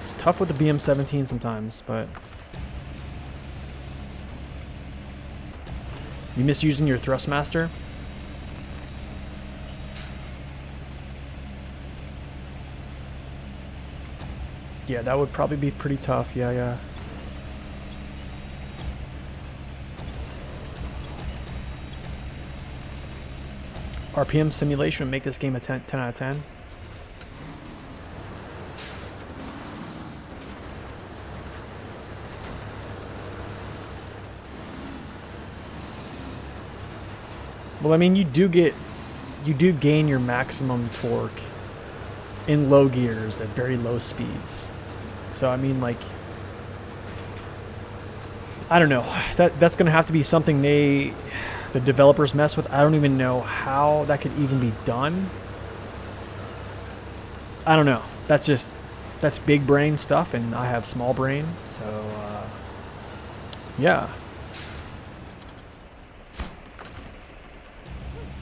It's tough with the BM17 sometimes, but... You missed using your Thrustmaster? Yeah, that would probably be pretty tough. Yeah, yeah. RPM simulation would make this game a 10 out of 10. Well, I mean, you do gain your maximum torque in low gears at very low speeds. So I mean, like, I don't know. That's gonna have to be something the developers mess with. I don't even know how that could even be done. I don't know. That's big brain stuff, and I have small brain, so yeah.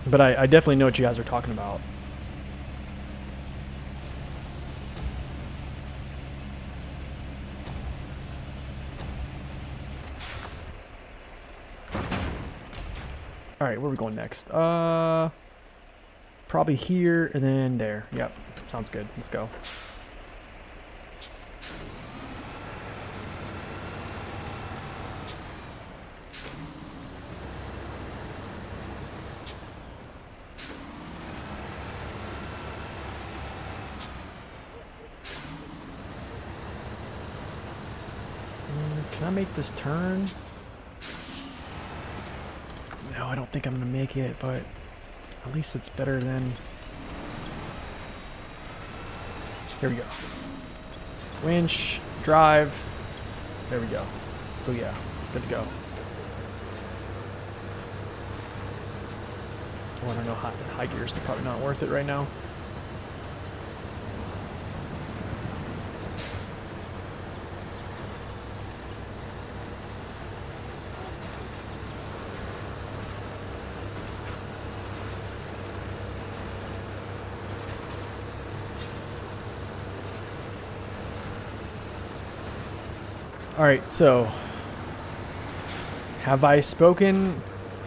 But I definitely know what you guys are talking about. Alright, where are we going next? Probably here and then there. Yep, sounds good. Let's go. Can I make this turn? No, I don't think I'm gonna make it, but At least it's better than... Here we go. Winch, drive. There we go. Oh yeah, good to go. Oh, I don't know, high gears are probably not worth it right now. All right, so have I spoken?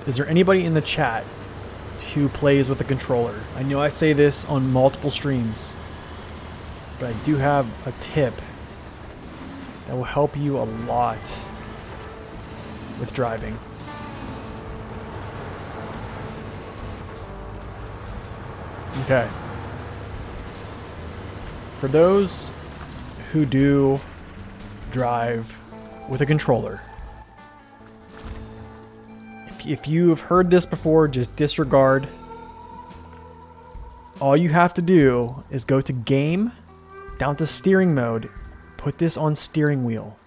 Is there anybody in the chat who plays with a controller? I know I say this on multiple streams, but I do have a tip that will help you a lot with driving. Okay. For those who do drive with a controller, if you've heard this before, just disregard. All you have to do is go to game, down to steering mode, put this on steering wheel.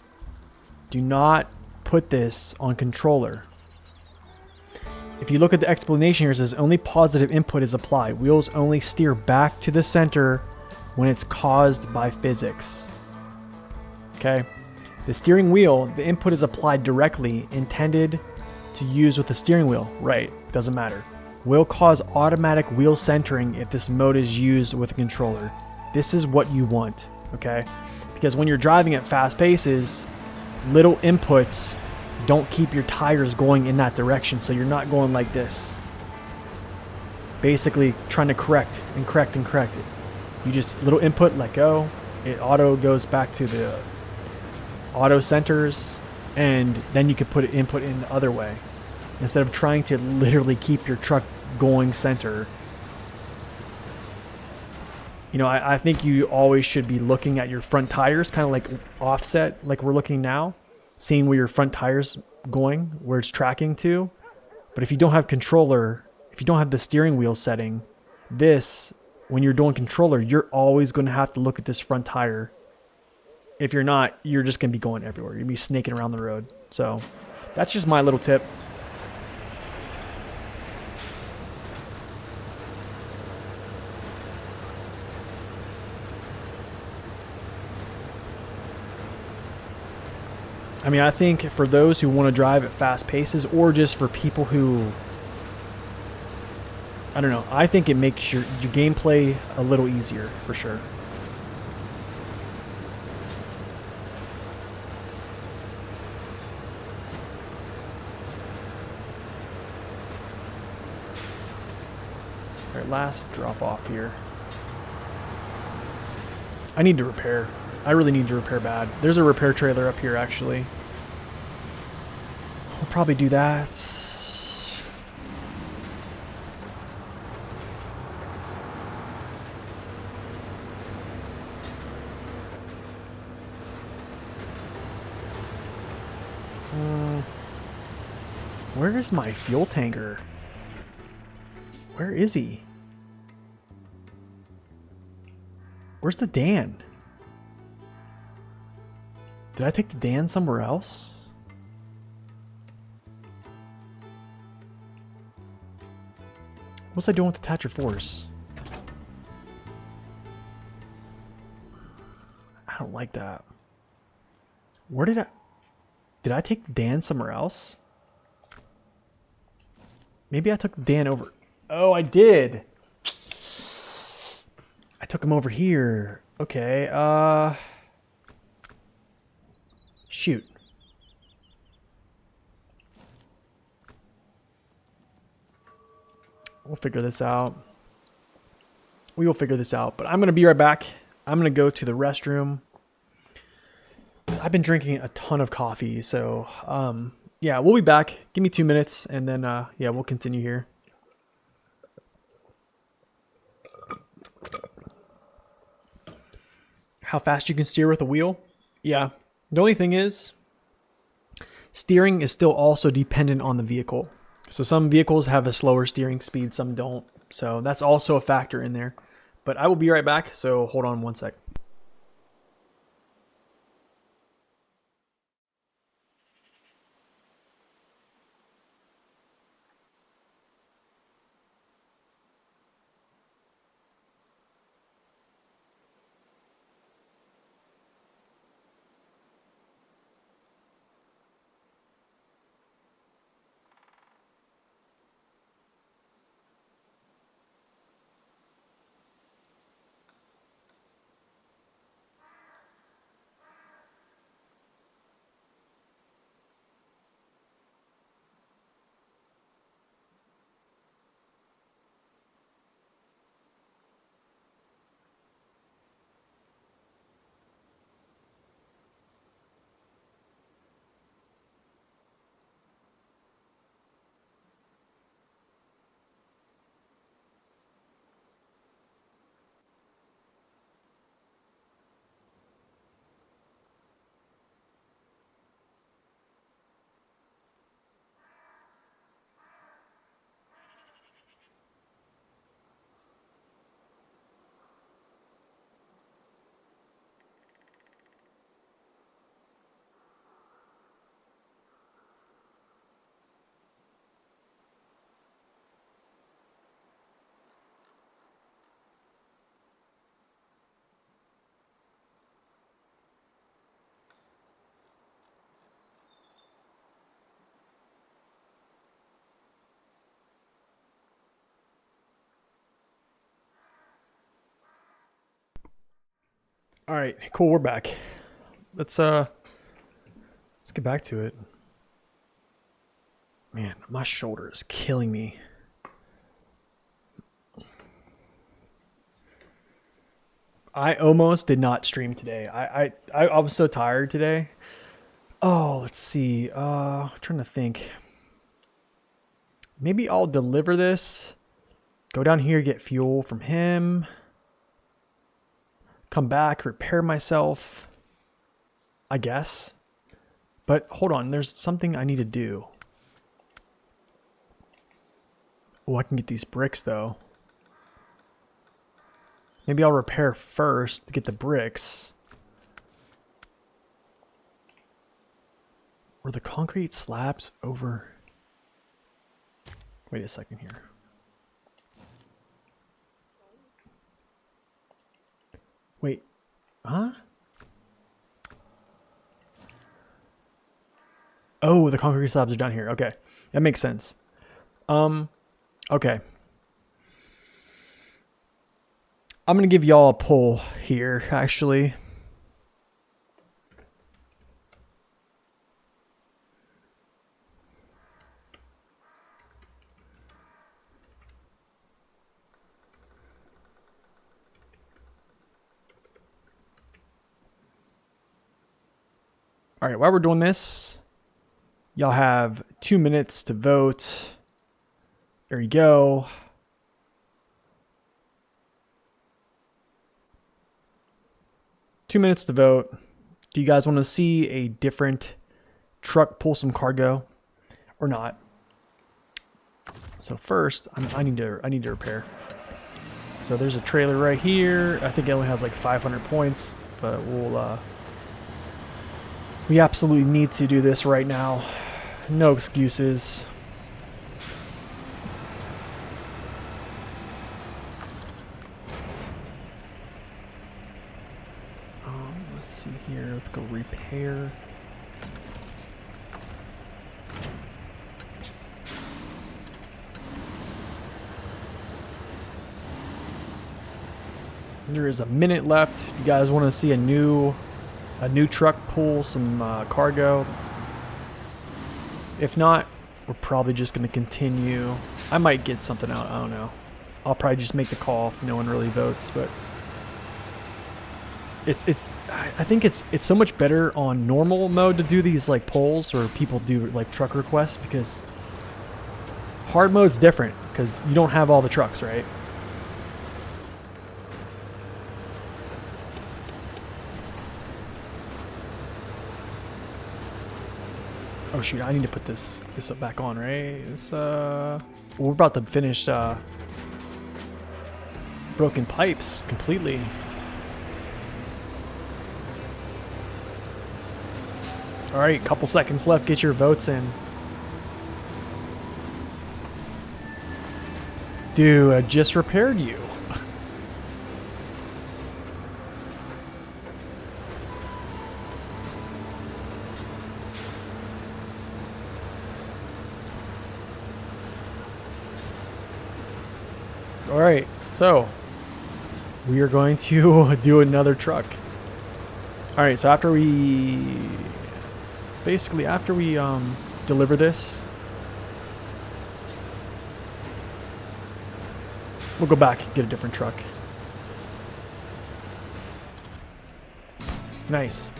Do not put this on controller. If you look at the explanation here, it says only positive input is applied. Wheels only steer back to the center when it's caused by physics. Okay? The steering wheel, the input is applied directly, intended to use with the steering wheel. Right, doesn't matter. Will cause automatic wheel centering if this mode is used with a controller. This is what you want, okay? Because when you're driving at fast paces, little inputs don't keep your tires going in that direction, so you're not going like this. Basically trying to correct it. You just, little input, let go. It auto goes back to the auto centers, and then you could put input in the other way. Instead of trying to literally keep your truck going center. You know, I think you always should be looking at your front tires, kind of like offset, like we're looking now. Seeing where your front tire's going, where it's tracking to. But if you don't have controller, if you don't have the steering wheel setting, this, when you're doing controller, you're always going to have to look at this front tire. If you're not, you're just going to be going everywhere. You're going to be snaking around the road. So that's just my little tip. I mean, I think for those who want to drive at fast paces, or just for people who, I don't know, I think it makes your gameplay a little easier, for sure. All right, last drop off here. I need to repair. I really need to repair bad. There's a repair trailer up here, actually. We'll probably do that. Where is my fuel tanker? Where is he? Where's the Dan? Did I take the Dan somewhere else? What was I doing with the Thatcher Force? I don't like that. Where did I take the Dan somewhere else? Maybe I took the Dan over. Oh, I did. I took him over here. Okay, shoot. We'll figure this out. We will figure this out, but I'm going to be right back. I'm going to go to the restroom. I've been drinking a ton of coffee, so yeah, we'll be back. Give me 2 minutes, and then yeah, we'll continue here. How fast you can steer with a wheel? Yeah. The only thing is, steering is still also dependent on the vehicle. So some vehicles have a slower steering speed, some don't. So that's also a factor in there. But I will be right back, so hold on one sec. All right, cool. We're back. Let's get back to it. Man, my shoulder is killing me. I almost did not stream today. I was so tired today. Oh, let's see. I'm trying to think. Maybe I'll deliver this. Go down here, get fuel from him. Come back, repair myself. I guess. But hold on, there's something I need to do. Oh, I can get these bricks though. Maybe I'll repair first to get the bricks. Were the concrete slabs over? Wait a second here. Wait, huh? Oh, the concrete slabs are down here. Okay, that makes sense. Okay. I'm gonna give y'all a pull here, actually. All right, while we're doing this, y'all have 2 minutes to vote. There you go. Two minutes to vote. Do you guys want to see a different truck pull some cargo or not? So first, I need to repair. So there's a trailer right here. I think it only has like 500 points, but we absolutely need to do this right now. No excuses. Let's see here. Let's go repair. There is a minute left. If you guys want to see a new truck pull some cargo. If not, we're probably just going to continue. I might get something out. I don't know. I'll probably just make the call if no one really votes. But I think it's so much better on normal mode to do these like polls, or people do like truck requests, because hard mode's different because you don't have all the trucks, right? Oh shoot, I need to put this back on, right? It's we're about to finish broken pipes completely. All right, couple seconds left. Get your votes in. Dude, I just repaired you. All right, so we are going to do another truck. All right, so after we deliver this, we'll go back and get a different truck. Nice.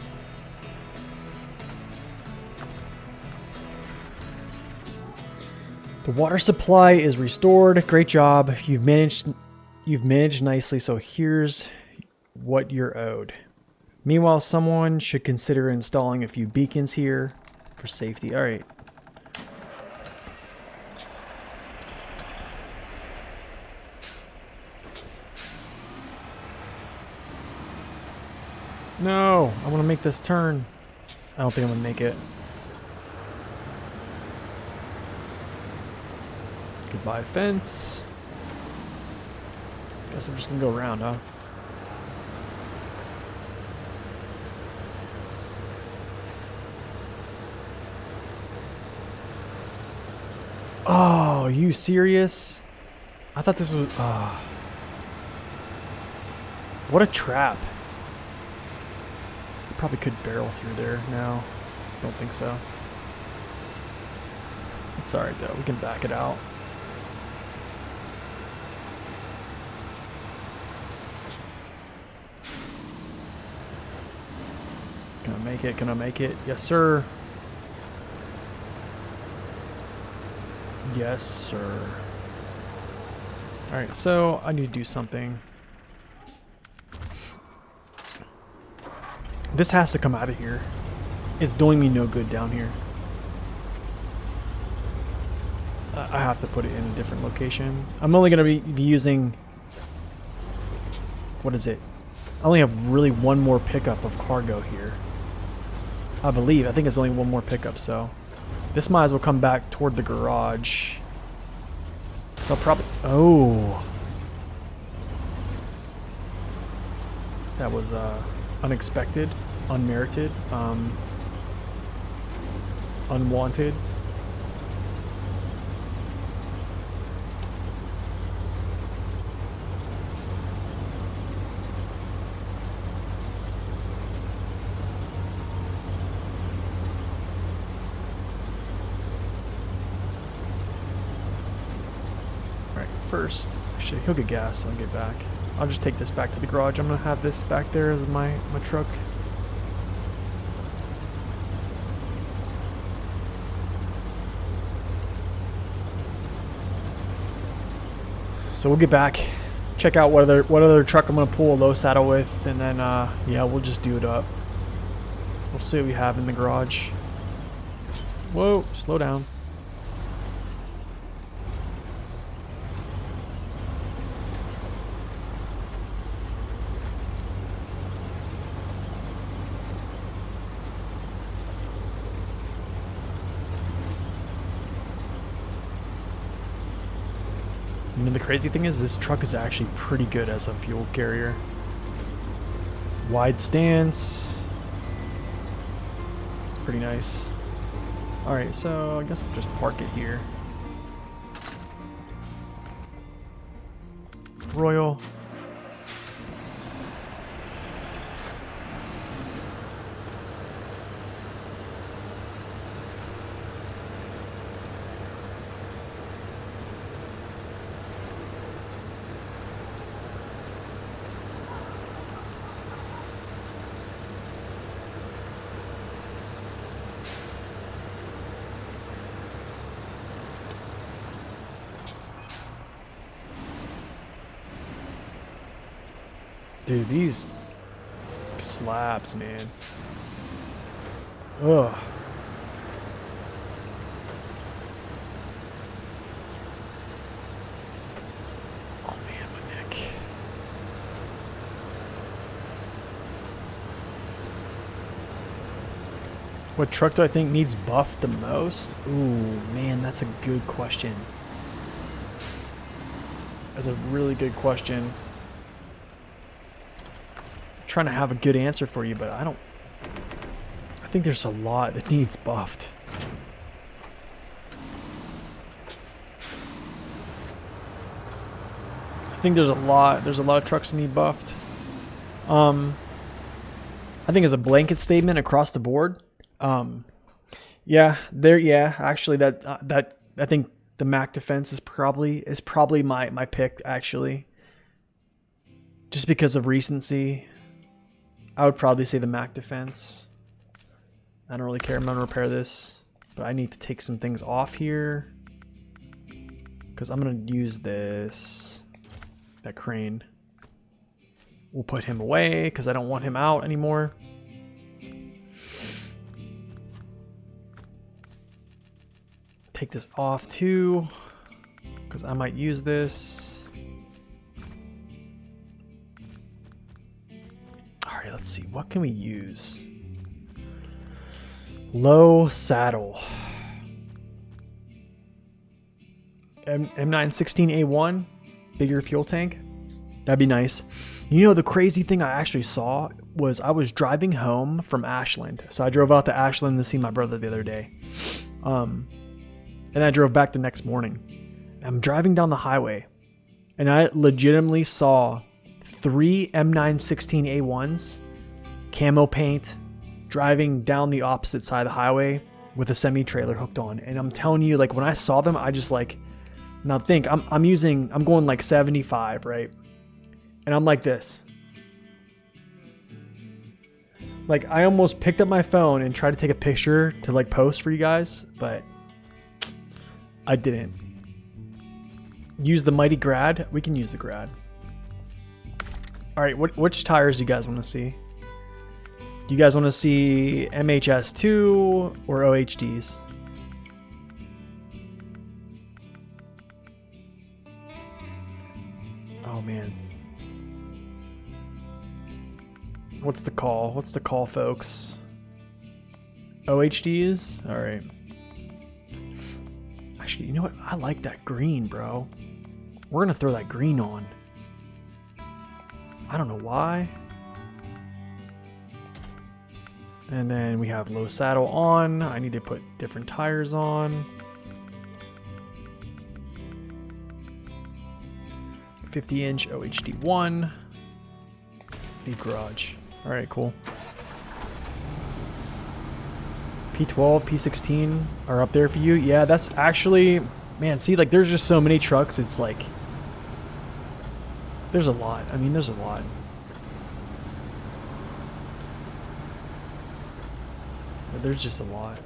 The water supply is restored. Great job. You've managed nicely, so here's what you're owed. Meanwhile, someone should consider installing a few beacons here for safety. All right. No, I want to make this turn. I don't think I'm going to make it. Goodbye, fence. Guess we're just going to go around, huh? Oh, are you serious? I thought this was... what a trap. Probably could barrel through there now. Don't think so. It's alright though, we can back it out. Can I make it? Can I make it? Yes, sir. Yes, sir. Alright, so I need to do something. This has to come out of here. It's doing me no good down here. I have to put it in a different location. I'm only going to be using... What is it? I only have really one more pickup of cargo here. I believe. I think it's only one more pickup, so... This might as well come back toward the garage. So I'll probably... Oh! That was unexpected, unmerited, unwanted. Alright, first, actually, he'll get gas, so I'll get back. I'll just take this back to the garage. I'm gonna have this back there as my truck. So we'll get back, check out what other truck I'm gonna pull a low saddle with, and then yeah, we'll just do it up. We'll see what we have in the garage. Whoa, slow down. I mean, the crazy thing is this truck is actually pretty good as a fuel carrier. Wide stance. It's pretty nice. Alright, so I guess I'll just park it here. Royal. Dude, these slabs, man. Ugh. Oh man, my neck. What truck do I think needs buffed the most? Ooh, man, that's a good question. That's a really good question. I'm trying to have a good answer for you, but I think there's a lot that needs buffed. I think there's a lot of trucks that need buffed. I think as a blanket statement across the board, actually that I think the Mac Defense is probably my pick, actually. Just because of recency, I would probably say the Mac Defense. I don't really care. I'm gonna repair this, but I need to take some things off here because I'm gonna use that crane. We'll put him away because I don't want him out anymore. Take this off too because I might use this. All right, let's see. What can we use? Low saddle. M916A1, bigger fuel tank. That'd be nice. You know, the crazy thing I actually saw was I was driving home from Ashland. So I drove out to Ashland to see my brother the other day. And I drove back the next morning. I'm driving down the highway and I legitimately saw 3 M916A1s, camo paint, driving down the opposite side of the highway with a semi-trailer hooked on. And I'm telling you, like, when I saw them, I just like, now think, I'm going like 75, right? And I'm like this. Like, I almost picked up my phone and tried to take a picture to like post for you guys, but I didn't. Use the Mighty Grad. We can use the Grad. All right, which tires do you guys want to see? Do you guys want to see MHS2 or OHDs? Oh man. What's the call? What's the call, folks? OHDs? All right. Actually, you know what? I like that green, bro. We're gonna throw that green on. I don't know why. And then we have low saddle on. I need to put different tires on. 50-inch OHD1. Big garage. All right, cool. P12, P16 are up there for you. Yeah, that's actually, man, see, like, there's just so many trucks. It's like, there's a lot. I mean, there's a lot. But there's just a lot.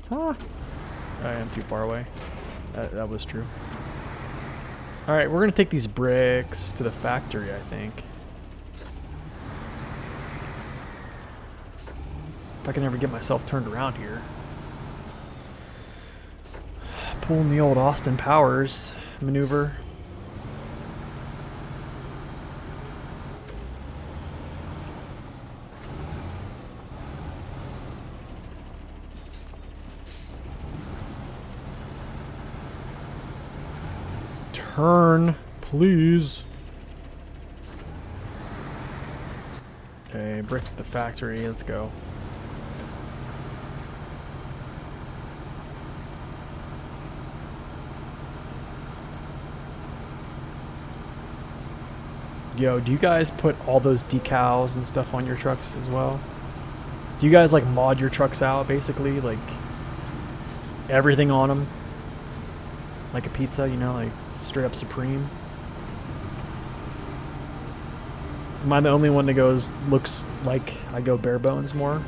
Huh. I am too far away. That was true. Alright, we're going to take these bricks to the factory, I think. If I can ever get myself turned around here. Pulling the old Austin Powers maneuver. Turn, please. Okay, bricks to the factory. Let's go. Yo, do you guys put all those decals and stuff on your trucks as well? Do you guys like mod your trucks out, basically? Like everything on them? Like a pizza, you know, like straight up supreme? Am I the only one that looks like I go bare bones more?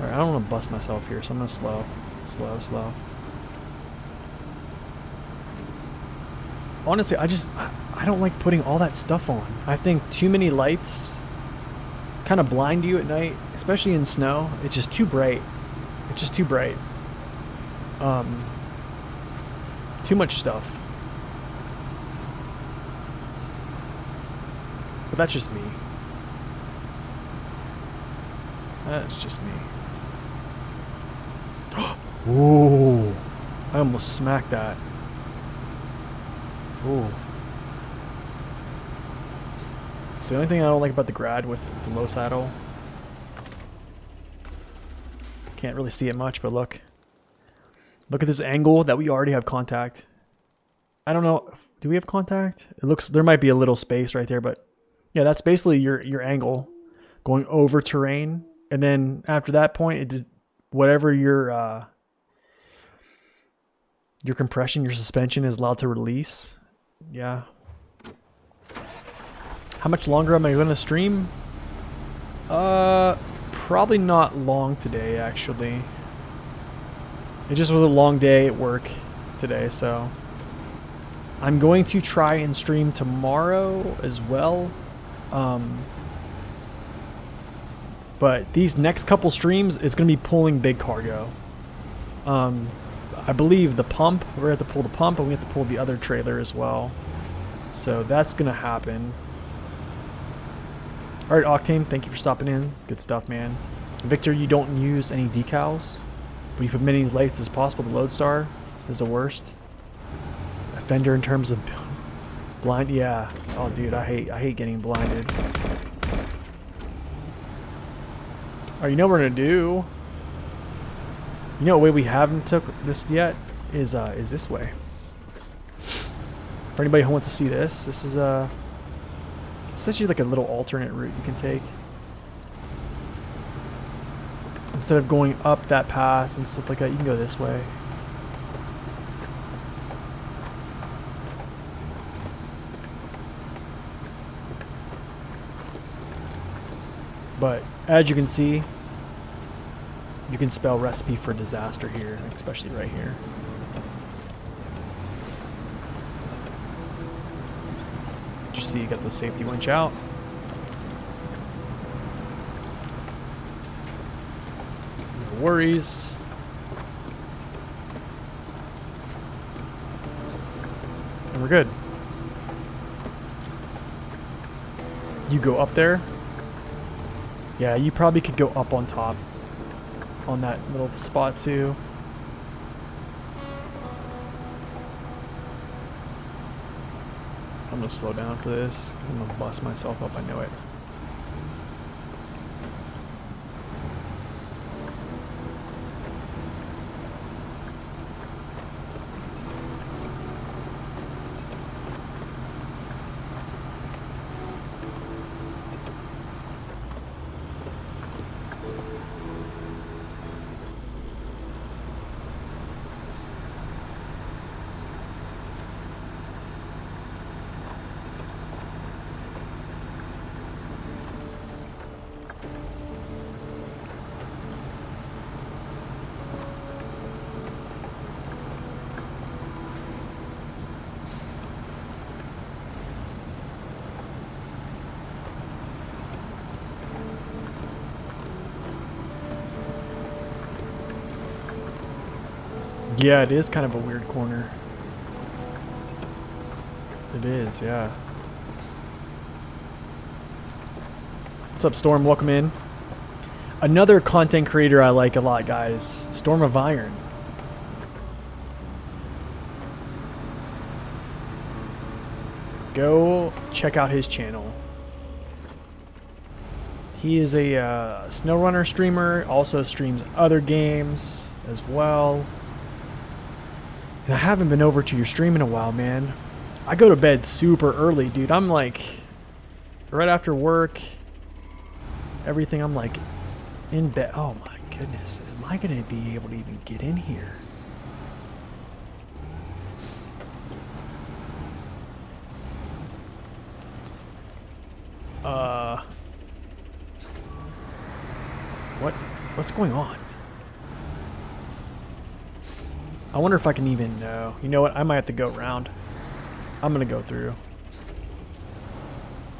Alright, I don't want to bust myself here, so I'm going to slow. Honestly, I don't like putting all that stuff on. I think too many lights kind of blind you at night, especially in snow. It's just too bright. It's just too bright. Too much stuff. But that's just me. That's just me. Ooh. I almost smacked that. Ooh. It's the only thing I don't like about the Grad with the low saddle. Can't really see it much, but look. Look at this angle that we already have contact. I don't know. Do we have contact? It looks, there might be a little space right there, but yeah, that's basically your angle going over terrain. And then after that point, it did whatever your compression, your suspension is allowed to release. Yeah. How much longer am I going to stream? Probably not long today, actually. It just was a long day at work today, so I'm going to try and stream tomorrow as well. But these next couple streams, it's going to be pulling big cargo. I believe the pump, we're going to have to pull the pump, and we have to pull the other trailer as well. So that's going to happen. Alright, Octane, thank you for stopping in. Good stuff, man. Victor, you don't use any decals, but you put many lights as possible. The Lodestar is the worst. Offender in terms of blind, yeah. Oh, dude, I hate getting blinded. Oh, you know what we're gonna do? You know what way we haven't took this yet is this way. For anybody who wants to see this, this is essentially like a little alternate route you can take. Instead of going up that path and stuff like that, you can go this way. But as you can see, you can spell recipe for disaster here, especially right here. You see, you got the safety winch out. No worries. And we're good. You go up there. Yeah, you probably could go up on top on that little spot too. I'm gonna slow down for this. I'm gonna bust myself up, I know it. Yeah, it is kind of a weird corner. It is, yeah. What's up, Storm? Welcome in. Another content creator I like a lot, guys. Storm of Iron. Go check out his channel. He is a SnowRunner streamer, also streams other games as well. And I haven't been over to your stream in a while, man. I go to bed super early, dude. I'm like, right after work, everything, I'm like in bed. Oh my goodness. Am I going to be able to even get in here? What's going on? I wonder if I can even know. You know what? I might have to go around. I'm gonna go through.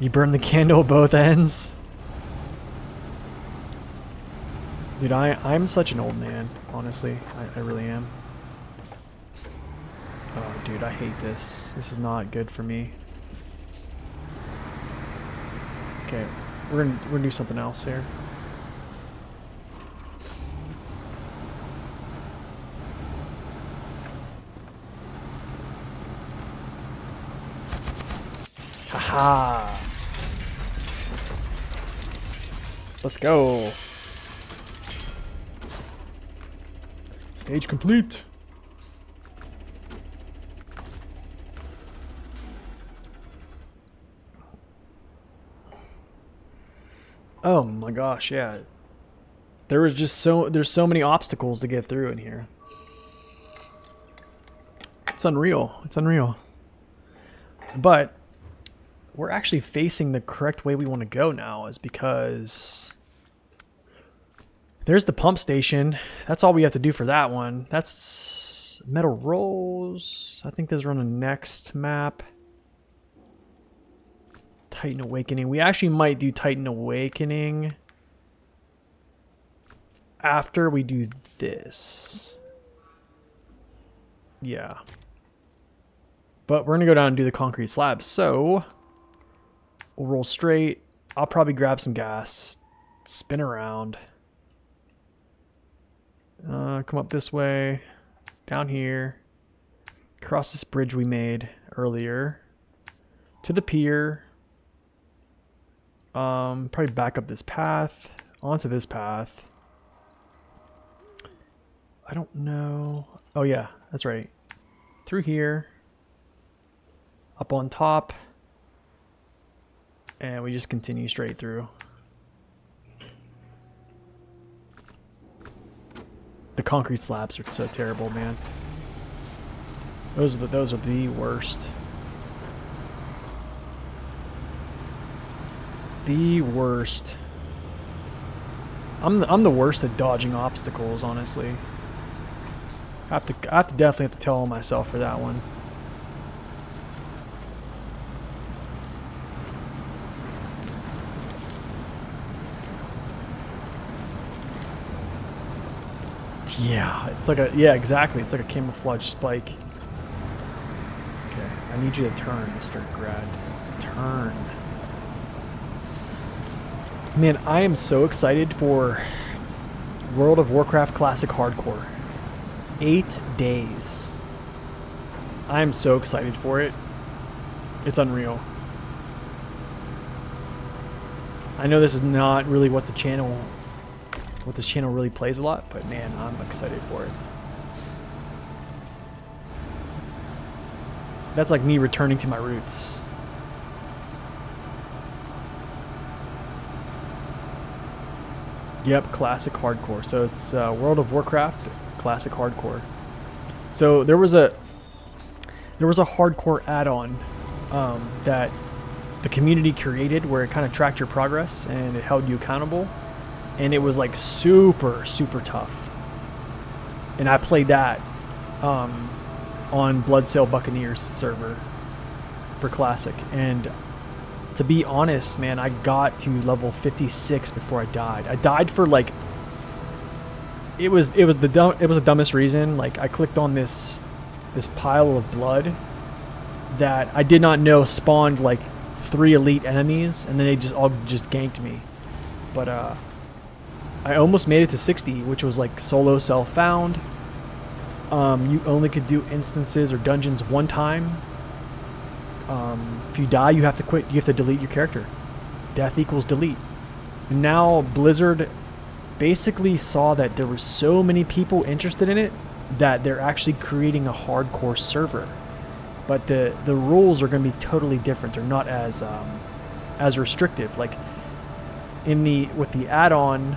You burn the candle at both ends? Dude, I'm such an old man, honestly. I really am. Oh, dude, I hate this. This is not good for me. Okay, we're gonna do something else here. Haha. Let's go. Stage complete. Oh my gosh, yeah. There's so many obstacles to get through in here. It's unreal. It's unreal. But we're actually facing the correct way we want to go now, is because there's the pump station. That's all we have to do for that one. That's Metal Rolls. I think this is on the next map. Titan Awakening. We actually might do Titan Awakening after we do this. Yeah. But we're going to go down and do the concrete slabs. So we'll roll straight. I'll probably grab some gas. Spin around. Come up this way. Down here. Cross this bridge we made earlier. To the pier. Probably back up this path. Onto this path. I don't know. Oh yeah, that's right. Through here. Up on top. And we just continue straight through. The concrete slabs are so terrible, man. Those are the worst. The worst. I'm the worst at dodging obstacles, honestly. I definitely have to tell on myself for that one. Yeah, it's like yeah, exactly. It's like a camouflage spike. Okay, I need you to turn, Mr. Grad. Turn. Man, I am so excited for World of Warcraft Classic Hardcore. 8 days. I am so excited for it. It's unreal. I know this is not really what this channel really plays a lot, but man, I'm excited for it. That's like me returning to my roots. Yep, Classic Hardcore. So it's World of Warcraft Classic Hardcore. So there was a hardcore add-on that the community created where it kind of tracked your progress and it held you accountable, and it was like super tough. And I played that on Bloodsail Buccaneers server for Classic, and to be honest, man, I got to level 56 before I died. I died for like it was the dumbest reason. Like I clicked on this pile of blood that I did not know spawned like 3 elite enemies, and then they just all ganked me. But I almost made it to 60, which was like solo self found. You only could do instances or dungeons one time. If you die, you have to quit. You have to delete your character. Death equals delete. And now Blizzard basically saw that there were so many people interested in it that they're actually creating a hardcore server. But the rules are going to be totally different. They're not as restrictive. Like with the add-on,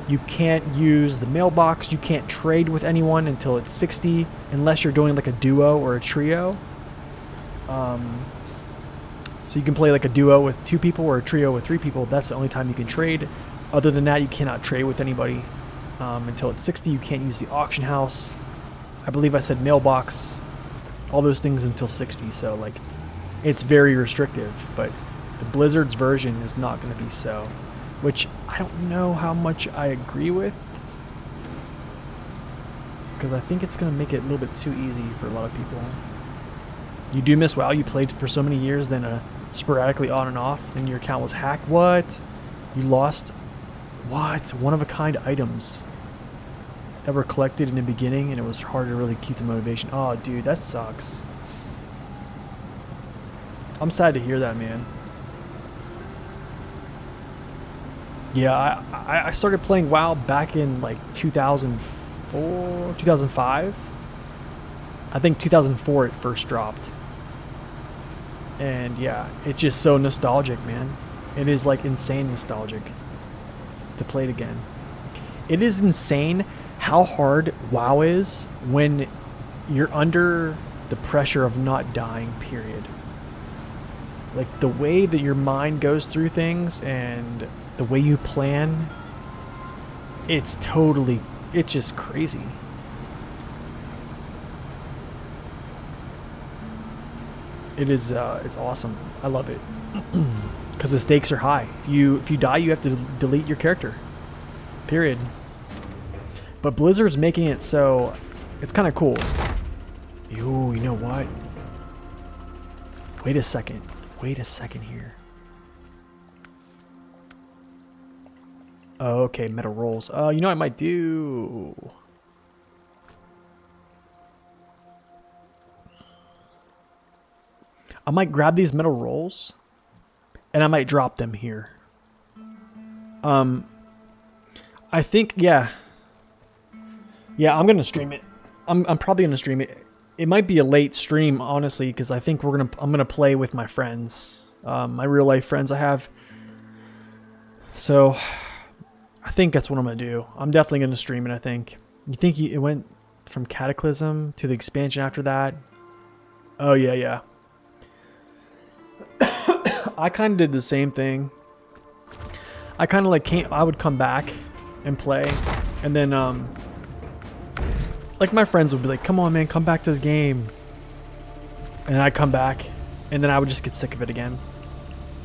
you can't use the mailbox. You can't trade with anyone until it's 60, unless you're doing like a duo or a trio. So you can play like a duo with 2 people or a trio with 3 people. That's the only time you can trade. Other than that, you cannot trade with anybody until it's 60. You can't use the auction house. I believe I said mailbox. All those things until 60. So like, it's very restrictive. But the Blizzard's version is not going to be so, which I don't know how much I agree with, because I think it's going to make it a little bit too easy for a lot of people. You do miss WoW. You played for so many years, then sporadically on and off, and your account was hacked. What? You lost what? One of a kind items that were collected in the beginning, and it was hard to really keep the motivation. Oh, dude, that sucks. I'm sad to hear that, man. Yeah, I started playing WoW back in like 2004, 2005. I think 2004 it first dropped. And yeah, it's just so nostalgic, man. It is like insane nostalgic to play it again. It is insane how hard WoW is when you're under the pressure of not dying, period. Like the way that your mind goes through things and the way you plan, it's just crazy. It is, it's awesome. I love it. Because the stakes are high. If you die, you have to delete your character. Period. But Blizzard's making it so it's kind of cool. Ooh, you know what? Wait a second. Wait a second here. Oh, okay, metal rolls. You know what I might do? I might grab these metal rolls and I might drop them here. I think, yeah. Yeah, I'm gonna stream it. I'm probably gonna stream it. It might be a late stream, honestly, because I think I'm gonna play with my friends, my real life friends I have. So, I think that's what I'm gonna do. I'm definitely gonna stream it. I think. You think it went from Cataclysm to the expansion after that? Oh yeah, yeah. I kind of did the same thing. I kind of like I would come back and play, and then like my friends would be like, "Come on, man, come back to the game," and I'd come back, and then I would just get sick of it again.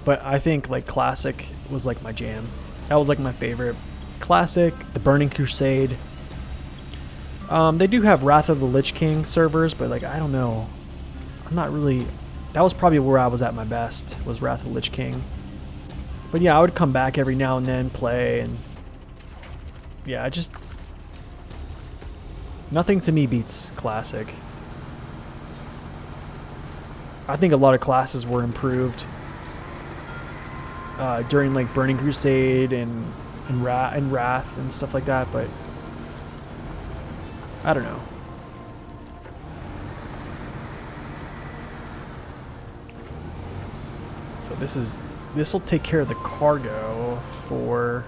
But I think like Classic was like my jam. That was like my favorite. Classic, the Burning Crusade. They do have Wrath of the Lich King servers, but like I don't know. I'm not really. That was probably where I was at my best, was Wrath of the Lich King. But yeah, I would come back every now and then, play, and yeah, I just... Nothing to me beats Classic. I think a lot of classes were improved during like Burning Crusade and Wrath and stuff like that, but I don't know. So this will take care of the cargo for...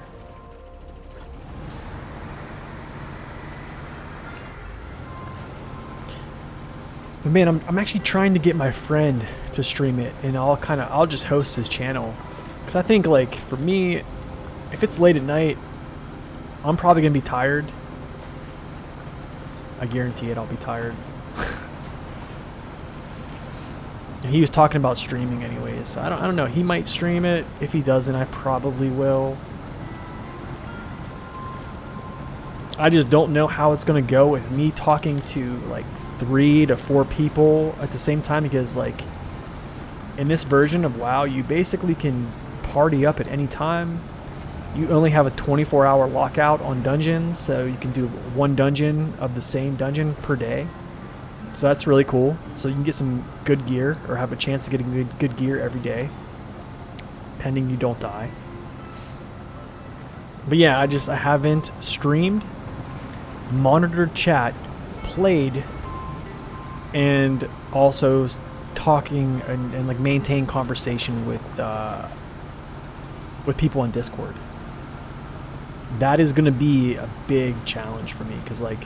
But man, I'm actually trying to get my friend to stream it, and I'll just host his channel. Because I think like for me, if it's late at night, I'm probably gonna be tired. I guarantee it, I'll be tired. And he was talking about streaming anyways, so I don't know. He might stream it. If he doesn't, I probably will. I just don't know how it's gonna go with me talking to like 3 to 4 people at the same time, because like in this version of WoW, you basically can party up at any time. You only have a 24-hour lockout on dungeons, so you can do 1 dungeon of the same dungeon per day. So that's really cool. So you can get some good gear, or have a chance of getting good gear every day, pending you don't die. But yeah, I haven't streamed, monitored chat, played, and also talking and like maintain conversation with people on Discord. That is going to be a big challenge for me, because like,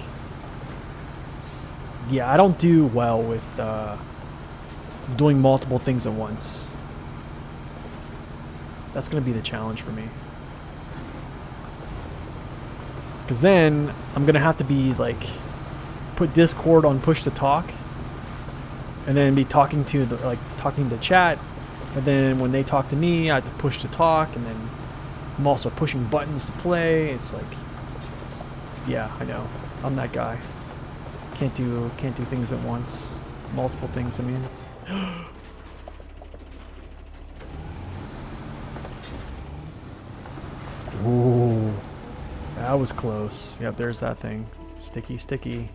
yeah, I don't do well with doing multiple things at once. That's going to be the challenge for me. Because then I'm going to have to be like, put Discord on push to talk, and then be talking to the chat, and then when they talk to me, I have to push to talk, and then I'm also pushing buttons to play. It's like, yeah, I know, I'm that guy. Can't do things at once. Multiple things, I mean. Ooh, that was close. Yep, there's that thing. Sticky, sticky.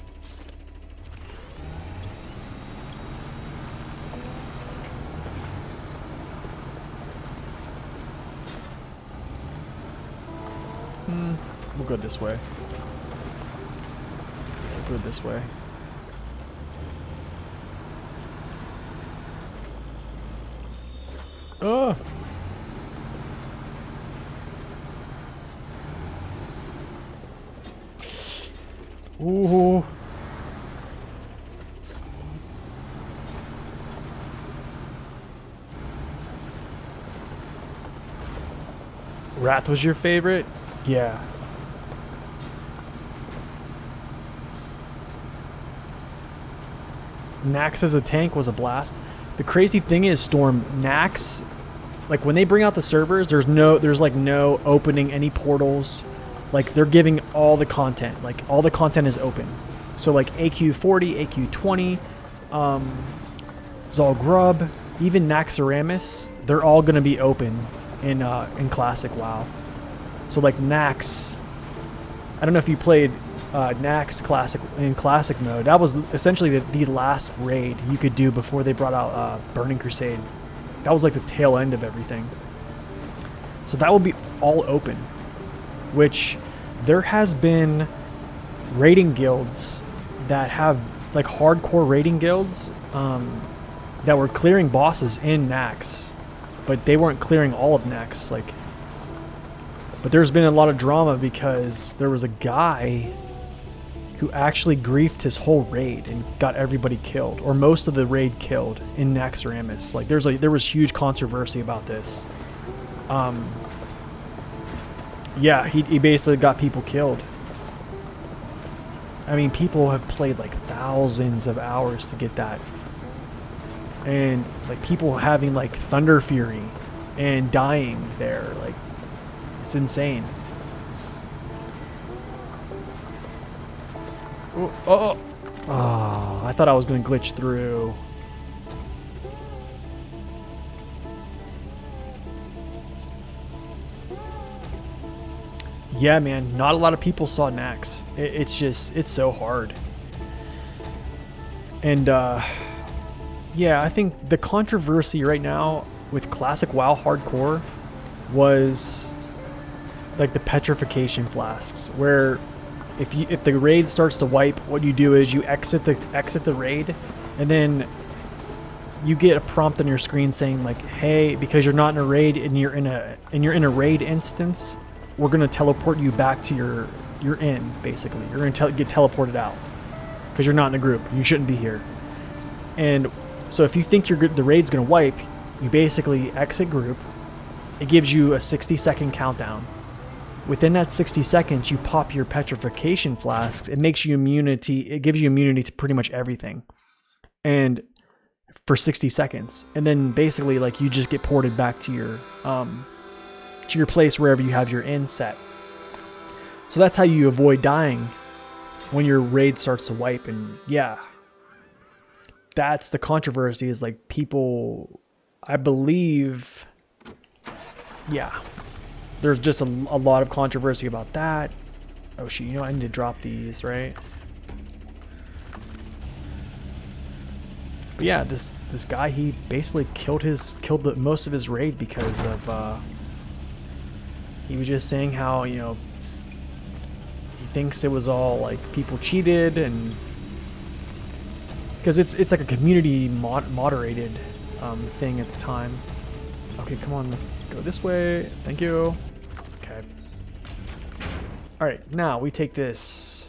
We'll go this way. We'll go this way. Oh! Ooh. Wrath was your favorite? Yeah. Nax as a tank was a blast. The crazy thing is, Storm, Nax, like when they bring out the servers, there's like no opening any portals. Like they're giving all the content. Like all the content is open. So like AQ40, AQ20, Zalgrub, even Naxxramas, they're all gonna be open in Classic WoW. So like Nax, I don't know if you played Nax Classic in Classic mode. That was essentially the last raid you could do before they brought out Burning Crusade. That was like the tail end of everything. So that will be all open, which there has been raiding guilds that have like hardcore raiding guilds that were clearing bosses in Nax, but they weren't clearing all of Nax. Like, but there's been a lot of drama because there was a guy who actually griefed his whole raid and got everybody killed, or most of the raid killed in Naxxramas. Like there was huge controversy about this. Yeah, he basically got people killed. I mean, people have played like thousands of hours to get that. And like people having like Thunder Fury and dying there, like it's insane. Oh, I thought I was going to glitch through. Yeah, man, not a lot of people saw Nax. It's so hard. And yeah, I think the controversy right now with Classic WoW Hardcore was like the petrification flasks, where if the raid starts to wipe, what you do is you exit the raid, and then you get a prompt on your screen saying like, "Hey, because you're not in a raid and you're in a raid instance, we're gonna teleport you back to your inn. Basically, you're gonna get teleported out because you're not in a group. You shouldn't be here." And so if you think the raid's gonna wipe, you basically exit group. It gives you a 60-second countdown. Within that 60 seconds, you pop your petrification flasks. It makes you immunity. It gives you immunity to pretty much everything, and for 60 seconds, and then basically like you just get ported back to your place wherever you have your inn set. So that's how you avoid dying when your raid starts to wipe. And yeah, that's the controversy, is like people, I believe, yeah, there's just a lot of controversy about that. Oh shit, you know I need to drop these, right? But yeah, this guy, he basically killed most of his raid because of he was just saying how, you know, he thinks it was all like people cheated, and because it's like a community moderated thing at the time. Okay, come on, let's go this way. Thank you. Okay. All right, now we take this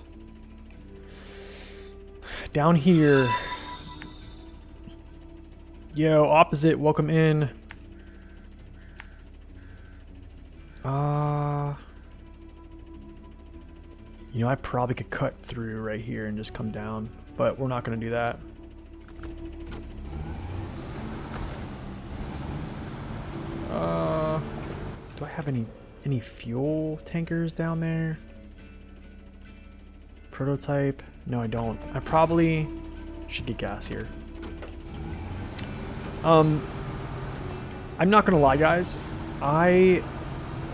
down here. Yo, opposite, welcome in. You know, I probably could cut through right here and just come down, but we're not going to do that. Do I have any fuel tankers down there? Prototype? No, I don't. I probably should get gas here. I'm not gonna lie, guys. I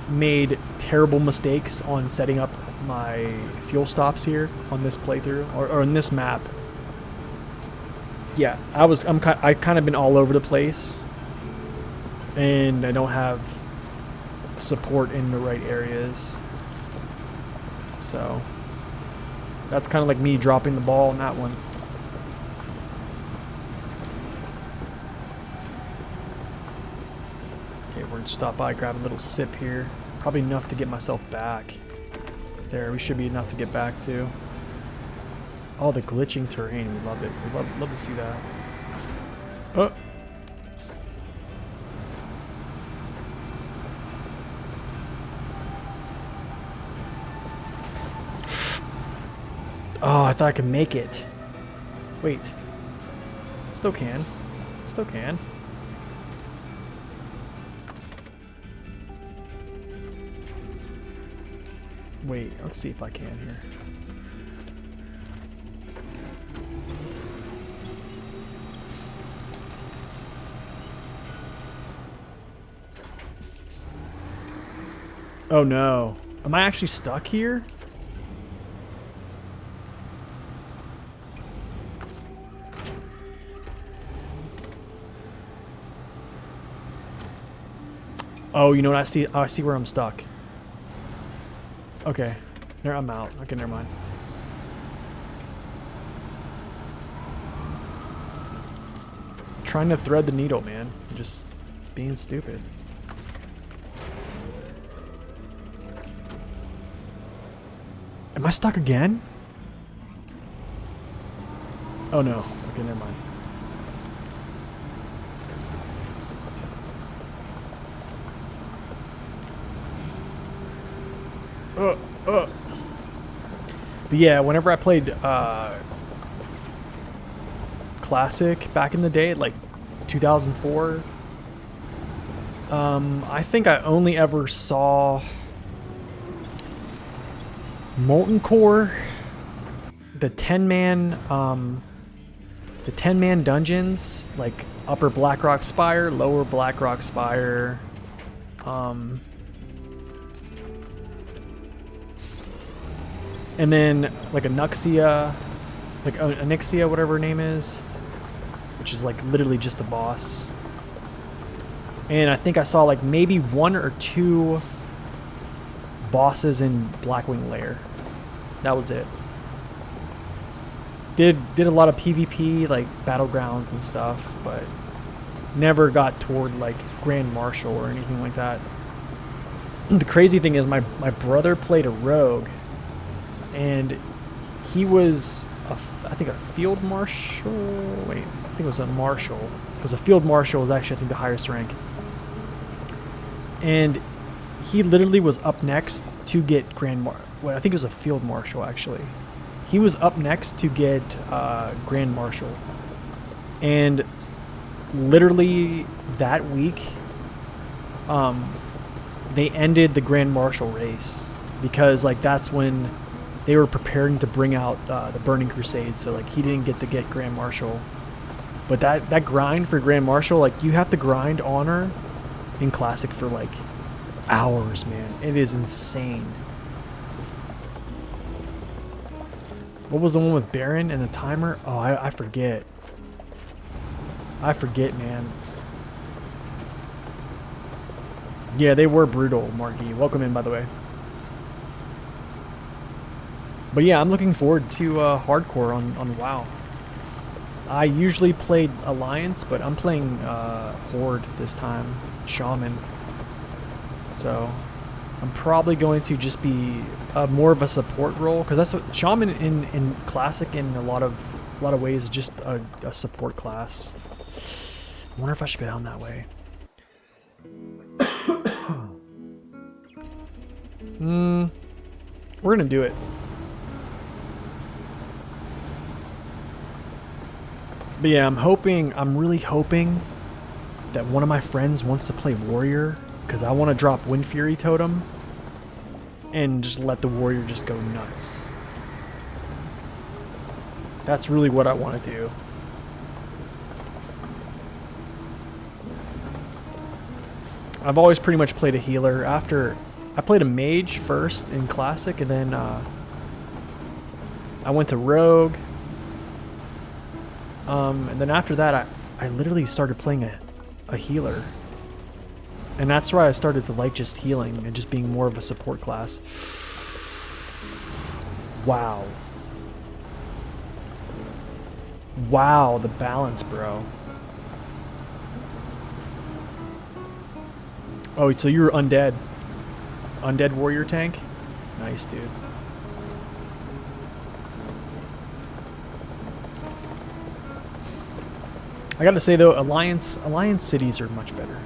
made terrible mistakes on setting up my fuel stops here on this playthrough or in this map. Yeah, I kind of been all over the place, and I don't have support in the right areas. So that's kind of like me dropping the ball on that one. Okay, we're gonna stop by, grab a little sip here. Probably enough to get myself back. There, we should be enough to get back to. Oh, the glitching terrain, we love it. We love to see that. Oh. Oh, I thought I could make it. Wait. Still can. Still can. Wait, let's see if I can here. Oh no. Am I actually stuck here? Oh, you know what I see? Oh, I see where I'm stuck. Okay. There, I'm out. Okay, never mind. Trying to thread the needle, man. Just being stupid. Am I stuck again? Oh no. Okay, never mind. But yeah, whenever I played Classic back in the day, like 2004, I think I only ever saw Molten Core, the 10-man dungeons, like Upper Blackrock Spire, Lower Blackrock Spire, and then like Anuxia, like Onyxia, whatever her name is, which is like literally just a boss. And I think I saw like maybe 1 or 2 bosses in Blackwing Lair. That was it. Did a lot of PvP, like battlegrounds and stuff, but never got toward like Grand Marshal or anything like that. The crazy thing is my brother played a rogue, and he was I think a field marshal. Wait, I think it was a marshal, because a field marshal was actually I think the highest rank. And he literally was up next to get well, I think it was a field marshal actually. He was up next to get Grand Marshal, and literally that week, they ended the Grand Marshal race because like that's when they were preparing to bring out the Burning Crusade. So like he didn't get to get Grand Marshal, but that grind for Grand Marshal, like you have to grind honor in Classic for like hours, man. It is insane. What was the one with Baron and the timer? Oh, I forget. I forget, man. Yeah, they were brutal, Marky. Welcome in, by the way. But yeah, I'm looking forward to hardcore on WoW. I usually played Alliance, but I'm playing Horde this time, Shaman. So I'm probably going to just be more of a support role, because that's what Shaman in Classic in a lot of ways is just a support class. I wonder if I should go down that way. We're gonna do it. But yeah, I'm really hoping that one of my friends wants to play Warrior, because I want to drop Wind Fury Totem and just let the Warrior just go nuts. That's really what I want to do. I've always pretty much played a healer. After I played a mage first in classic, and then I went to rogue. And then after that, I literally started playing a healer. And that's why I started to like just healing and just being more of a support class. Wow. Wow, the balance, bro. Oh, so you're undead. Undead warrior tank? Nice, dude. I gotta say though, Alliance cities are much better.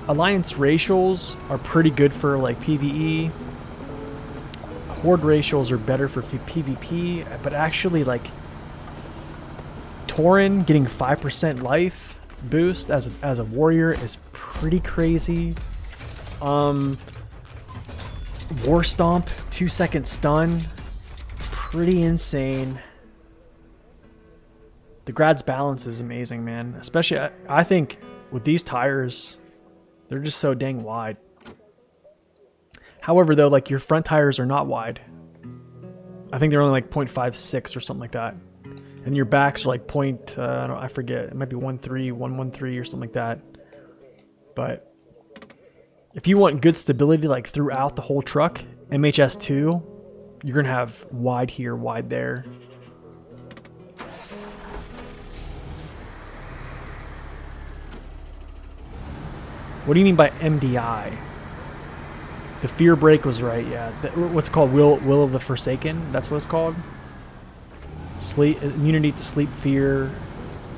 Alliance racials are pretty good for like PvE. Horde racials are better for PvP, but actually like Tauren getting 5% life boost as a warrior is pretty crazy. War Stomp 2-second stun, pretty insane. The Grad's balance is amazing, man. Especially, I think with these tires, they're just so dang wide. However, though, like your front tires are not wide. I think they're only like 0.56 or something like that. And your backs are like I forget. It might be 113 or something like that. But if you want good stability like throughout the whole truck, MHS2, you're gonna have wide here, wide there. What do you mean by MDI? The fear break was right, yeah. What's it called? Will of the Forsaken? That's what it's called. Sleep immunity to sleep, fear,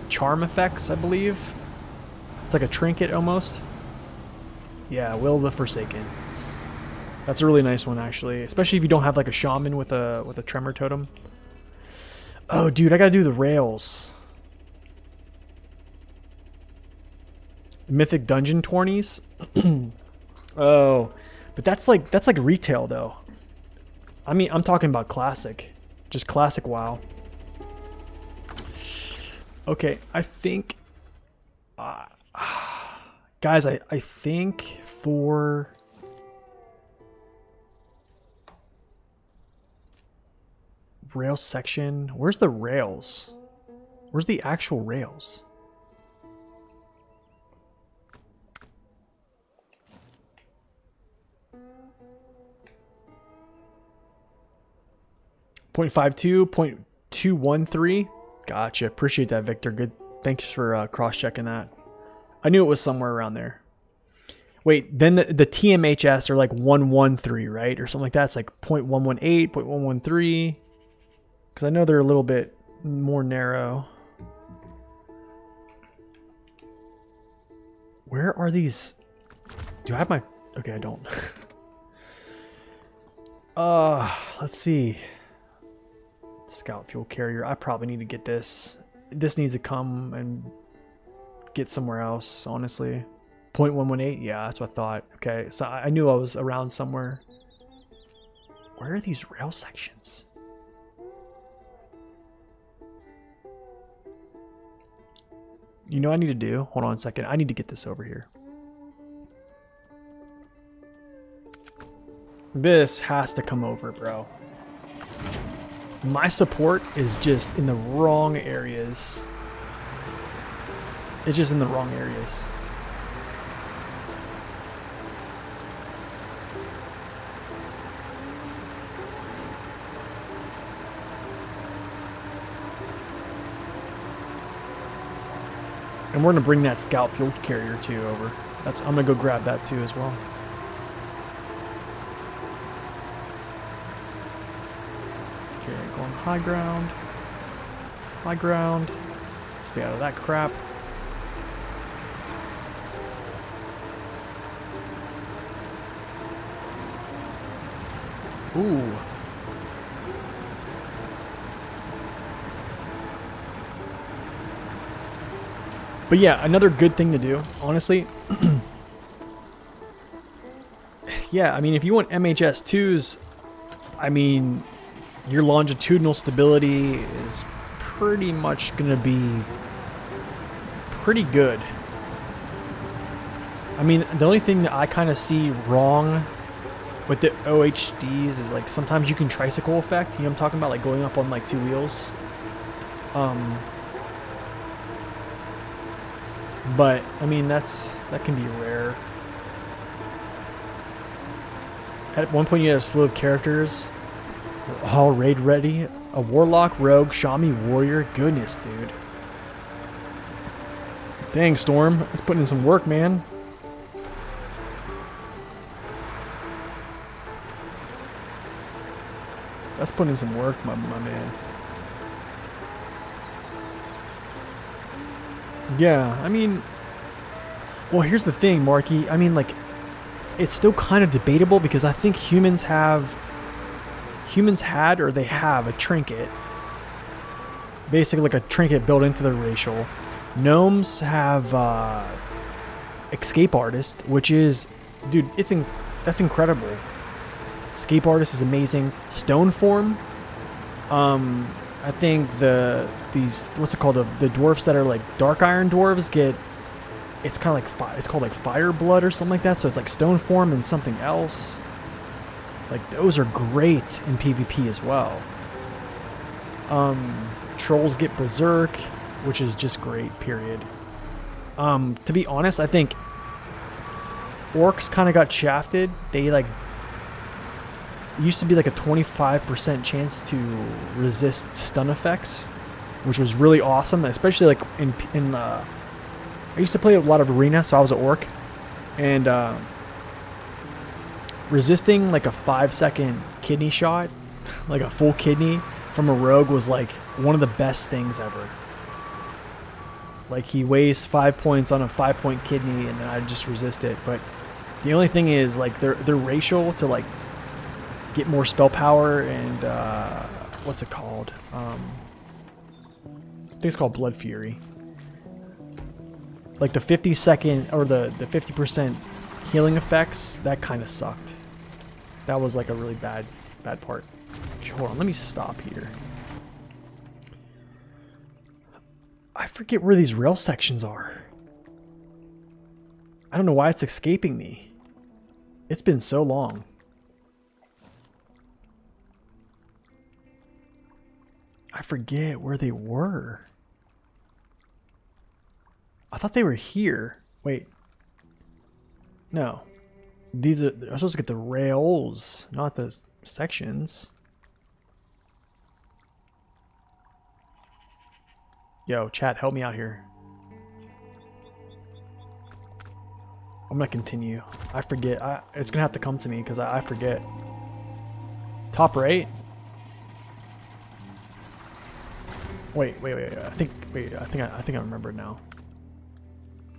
charm effects, I believe. It's like a trinket almost. Yeah, Will of the Forsaken. That's a really nice one actually, especially if you don't have like a shaman with a tremor totem. Oh, dude, I gotta do the rails. Mythic Dungeon tourneys. Oh, but that's like retail though. I mean, I'm talking about classic, just classic WoW. Okay, I think, guys, I think for rail section, where's the rails? Where's the actual rails? .52, .213. Gotcha. Appreciate that, Victor. Good. Thanks for cross-checking that. I knew it was somewhere around there. Wait, then the TMHS are like 113, right? Or something like that. It's like .118, .113. Because I know they're a little bit more narrow. Where are these? Do I have my... Okay, I don't. Let's see. Scout fuel carrier. I probably need to get this. This needs to come and get somewhere else, honestly. .118? Yeah, that's what I thought. Okay, so I knew I was around somewhere. Where are these rail sections? You know what I need to do? Hold on a second. I need to get this over here. This has to come over, bro. My support is just in the wrong areas. It's just in the wrong areas. And we're gonna bring that scout fuel carrier too over. I'm gonna go grab that too as well. Okay, going high ground. High ground. Stay out of that crap. Ooh. But yeah, another good thing to do, honestly. Yeah, I mean, if you want MHS2s, I mean, your longitudinal stability is pretty much going to be pretty good. I mean, the only thing that I kind of see wrong with the OHDs is like sometimes you can tricycle effect. You know what I'm talking about? Like going up on like 2 wheels. But I mean that can be rare. At one point you had a slew of characters, all raid ready. A warlock, rogue, Shami, warrior. Goodness, dude. Dang, Storm, that's putting in some work, man. That's putting in some work, my man. Yeah, I mean, well, here's the thing, Marky. I mean, like, it's still kind of debatable because I think humans had or they have a trinket. Basically like a trinket built into the racial. Gnomes have escape artist, which is, dude, that's incredible. Escape artist is amazing. Stone form. I think these what's it called, the dwarfs that are like dark iron dwarves get, it's kind of like it's called like fire blood or something like that. So it's like stone form and something else. Like those are great in PvP as well. Trolls get berserk, which is just great, period. To be honest, I think orcs kind of got shafted. They like used to be like a 25% chance to resist stun effects, which was really awesome, especially like in I used to play a lot of arena, so I was an orc, and resisting like a 5-second kidney shot, like a full kidney from a rogue, was like one of the best things ever. Like he wastes 5 points on a 5-point kidney, and then I just resist it. But the only thing is, like, they're racial to like get more spell power, and what's it called? I think it's called Blood Fury. Like the 50-second or the 50% healing effects, that kind of sucked. That was like a really bad part. Hold on, let me stop here. I forget where these rail sections are. I don't know why it's escaping me. It's been so long. I forget where they were. I thought they were here. Wait. No. These are, I'm supposed to get the rails, not the sections. Yo, chat, help me out here. I'm gonna continue. I forget. It's gonna have to come to me because I forget. Top right? Wait. I think I remember it now.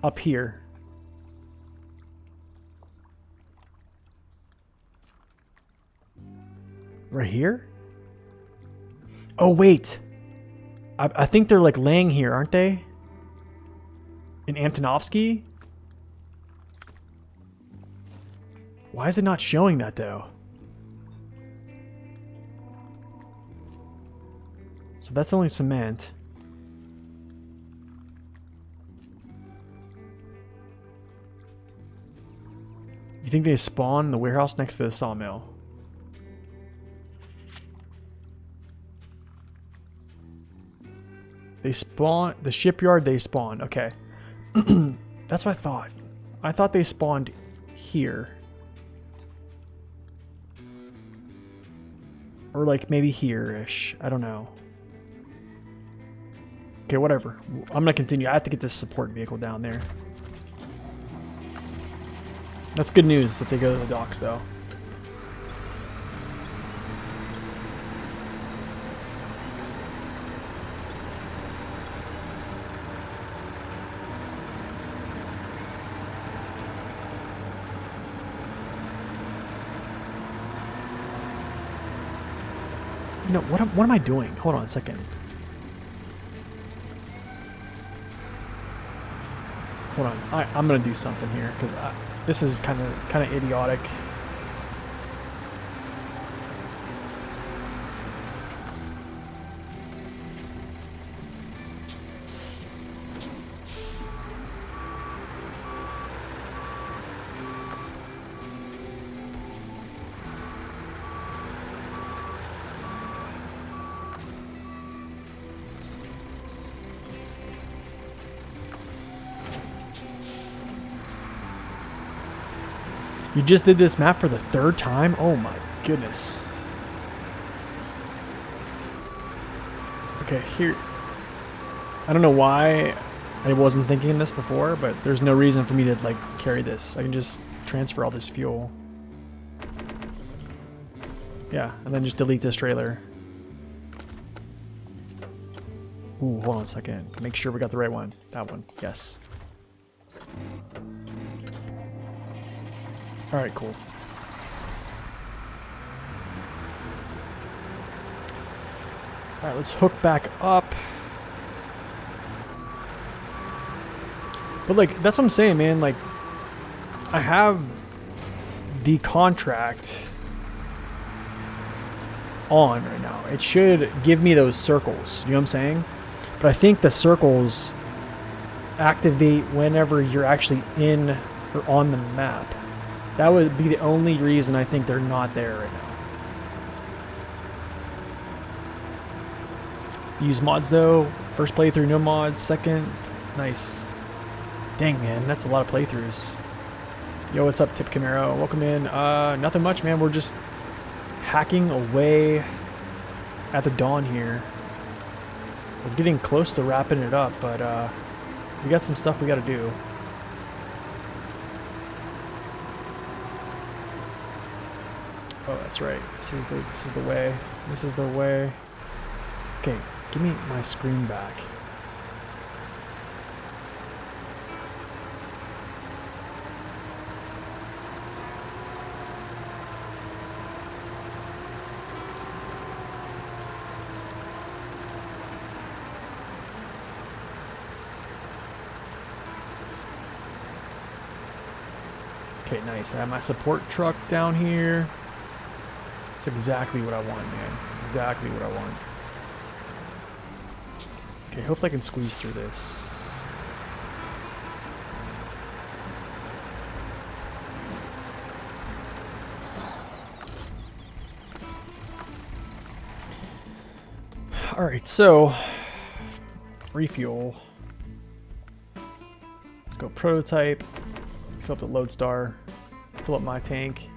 Up here. Right here? Oh, wait. I think they're like laying here, aren't they? In Antonovsky? Why is it not showing that though? So that's only cement. You think they spawn in the warehouse next to the sawmill? They spawn, the shipyard they spawn, okay. That's what I thought. I thought they spawned here. Or like maybe here-ish, I don't know. Okay, whatever. I'm gonna continue. I have to get this support vehicle down there. That's good news that they go to the docks though. You know, what am I doing? Hold on a second. Hold on. I'm gonna do something here because this is kind of idiotic. You just did this map for the 3rd time? Oh my goodness. Okay, here. I don't know why I wasn't thinking this before, but there's no reason for me to like carry this. I can just transfer all this fuel. Yeah, and then just delete this trailer. Ooh, hold on a second. Make sure we got the right one. That one. Yes. Alright, cool. Alright, let's hook back up. But like, that's what I'm saying, man. Like, I have the contract on right now. It should give me those circles. You know what I'm saying? But I think the circles activate whenever you're actually in or on the map. That would be the only reason I think they're not there right now. Use mods though. First playthrough, no mods. Second, nice. Dang, man, that's a lot of playthroughs. Yo, what's up, Tip Camaro? Welcome in. Nothing much, man. We're just hacking away at the dawn here. We're getting close to wrapping it up, but we got some stuff we got to do. Oh, that's right. This is the way. This is the way. Okay, give me my screen back. Okay, nice. I have my support truck down here. That's exactly what I want, man. Exactly what I want. Okay, hopefully I can squeeze through this. Alright, so refuel. Let's go prototype. Fill up the Lodestar. Fill up my tank.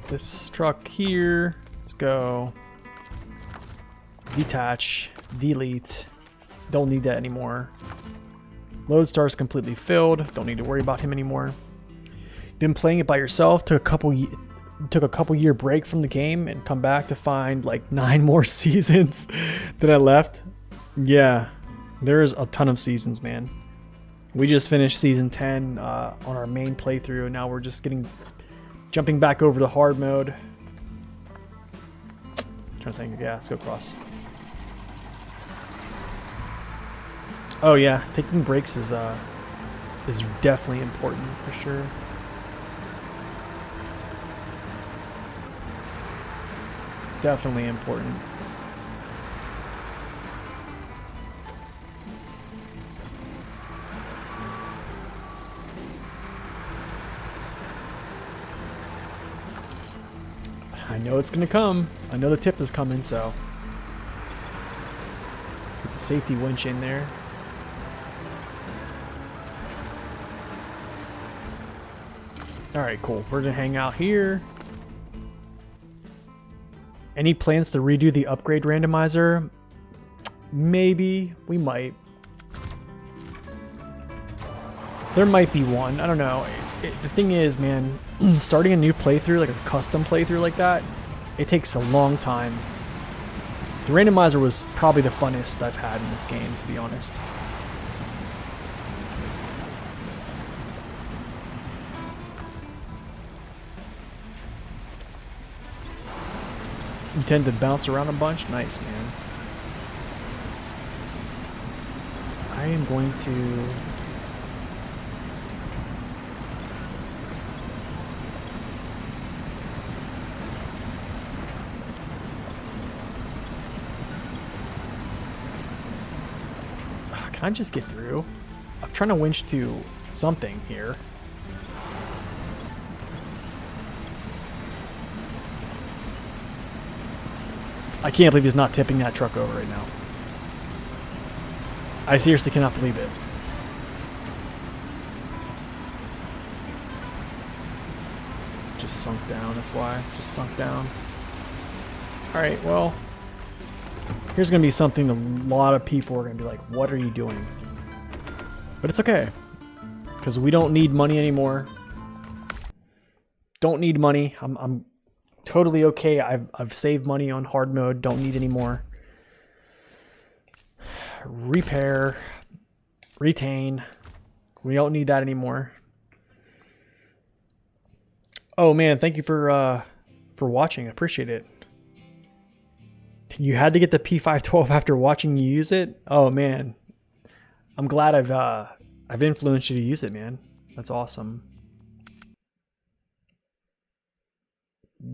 This truck here. Let's go. Detach. Delete. Don't need that anymore. Lodestar is completely filled. Don't need to worry about him anymore. Been playing it by yourself. Took a couple year break from the game and come back to find like 9 more seasons that I left. Yeah, there's a ton of seasons, man. We just finished season 10 on our main playthrough, and now we're just jumping back over to hard mode. Trying to think. Yeah, let's go across. Oh yeah, taking breaks is definitely important for sure. Definitely important. I know it's gonna come. I know the tip is coming, so let's get the safety winch in there. Alright, cool. We're gonna hang out here. Any plans to redo the upgrade randomizer? Maybe. We might. There might be one. I don't know. The thing is, man, starting a new playthrough, like a custom playthrough like that, it takes a long time. The randomizer was probably the funnest I've had in this game, to be honest. You tend to bounce around a bunch? Nice, man. I am going to... Can I just get through? I'm trying to winch to something here. I can't believe he's not tipping that truck over right now. I seriously cannot believe it. just sunk down, that's why. Just sunk down. Alright, well, here's going to be something a lot of people are going to be like, what are you doing? But it's okay, because we don't need money anymore. Don't need money. I'm totally okay. I've saved money on hard mode. Don't need any more. Repair. Retain. We don't need that anymore. Oh man, thank you for watching. I appreciate it. You had to get the P512 after watching you use it? Oh man. I'm glad I've influenced you to use it, man. That's awesome.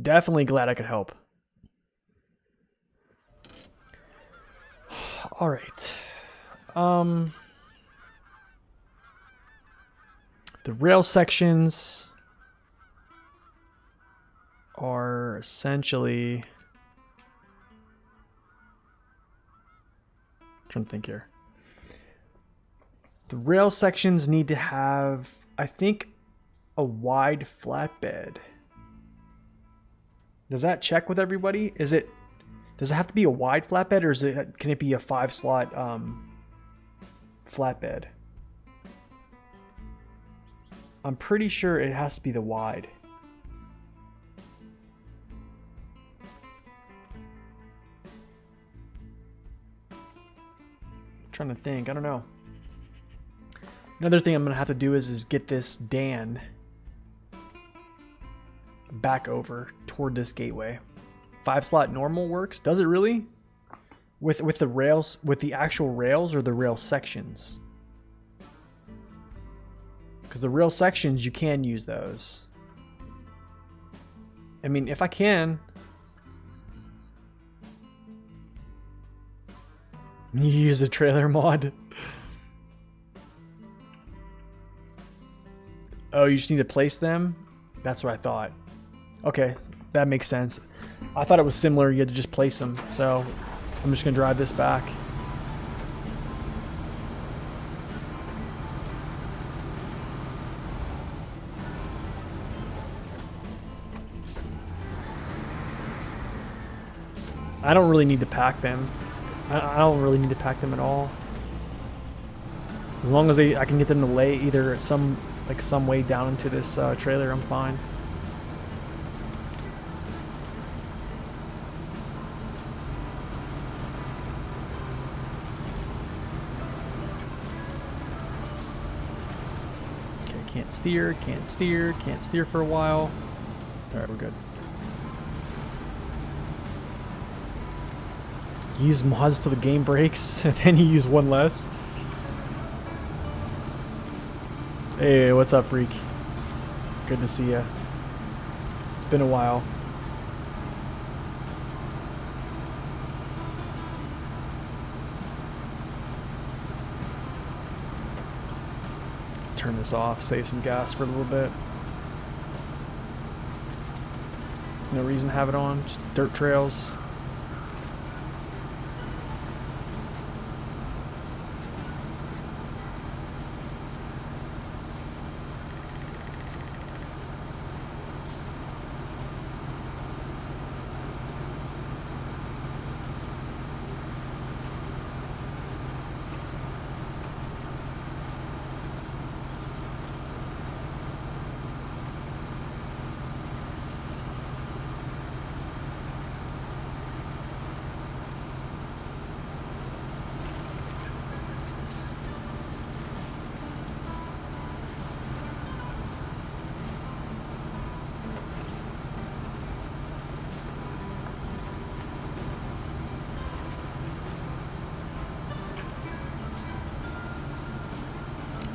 Definitely glad I could help. All right. The rail sections are essentially... I'm trying to think here. The rail sections need to have, I think, a wide flatbed. Does that check with everybody? Does it have to be a wide flatbed, or can it be a 5-slot flatbed? I'm pretty sure it has to be the wide. I'm trying to think. I don't know. Another thing I'm gonna have to do is get this Dan back over toward this gateway. 5-slot normal works. Does it really? With the rails, with the actual rails, or the rail sections? Because the rail sections, you can use those. I mean, if I can. You use a trailer mod. Oh, you just need to place them? That's what I thought. Okay, that makes sense. I thought it was similar, you had to just place them. So I'm just gonna drive this back. I don't really need to pack them. I don't really need to pack them at all. As long as I can get them to lay either at some way down into this trailer, I'm fine. Okay, can't steer for a while. All right, we're good. Use mods till the game breaks, and then you use one less. Hey, what's up, freak? Good to see ya. It's been a while. Let's turn this off, save some gas for a little bit. There's no reason to have it on, just dirt trails.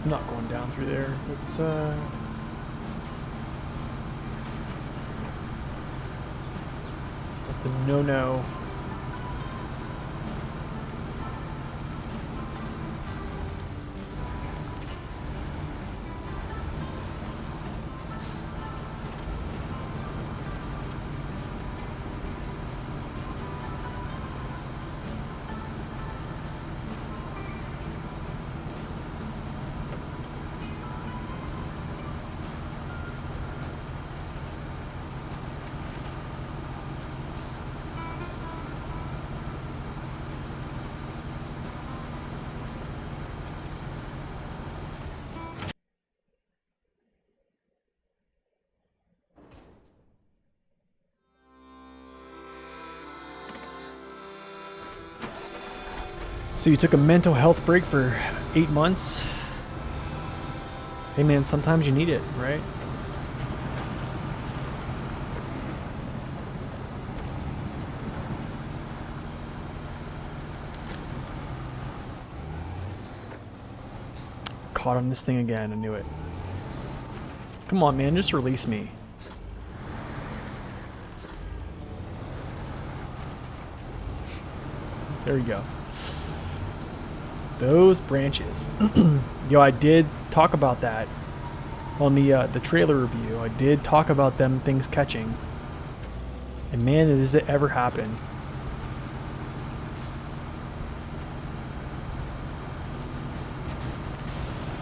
I'm not going down through there. It's that's a no-no. So you took a mental health break for 8 months? Hey man, sometimes you need it, right? Caught on this thing again, I knew it. Come on man, just release me. There you go. Those branches. Yo, I did talk about that on the trailer review. I did talk about them things catching. And man, does it ever happen.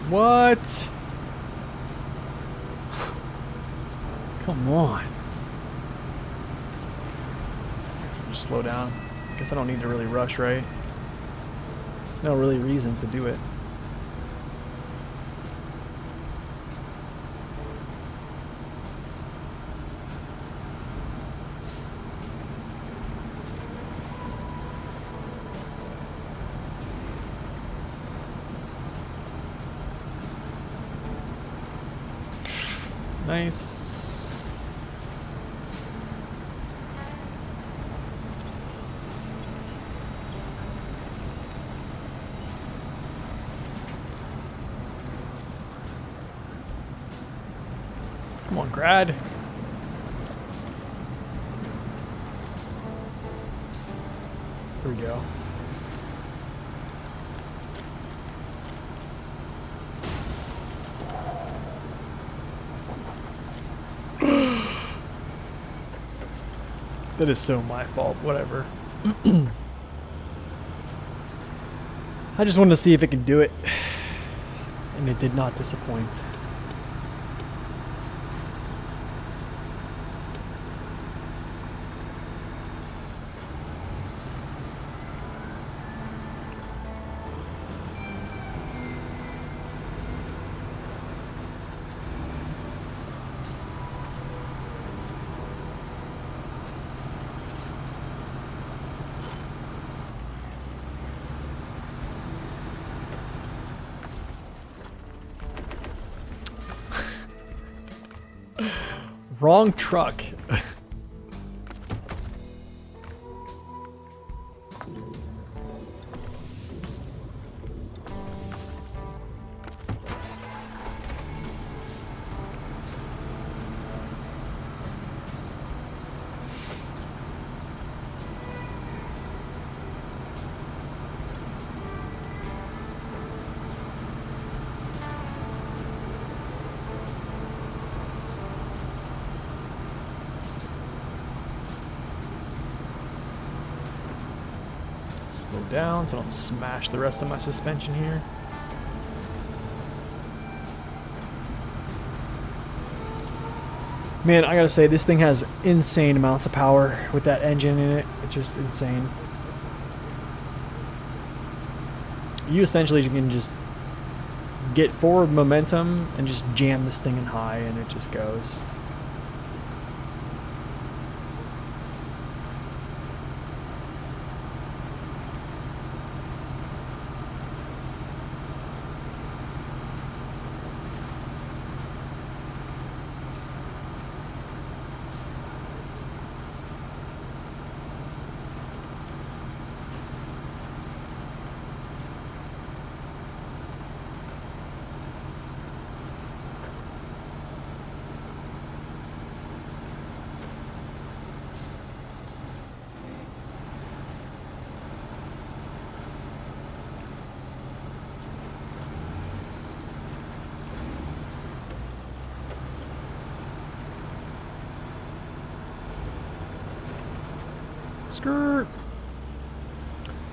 What? Come on. Guess I'll just slow down. Guess I don't need to really rush, right? There's no really reason to do it. Nice. Come on, Grad. Here we go. That is so my fault, whatever. I just wanted to see if it could do it, and it did not disappoint. Wrong truck. Slow down so I don't smash the rest of my suspension here. Man, I gotta say, this thing has insane amounts of power with that engine in it. It's just insane. You essentially can just get forward momentum and just jam this thing in high and it just goes. Skirt.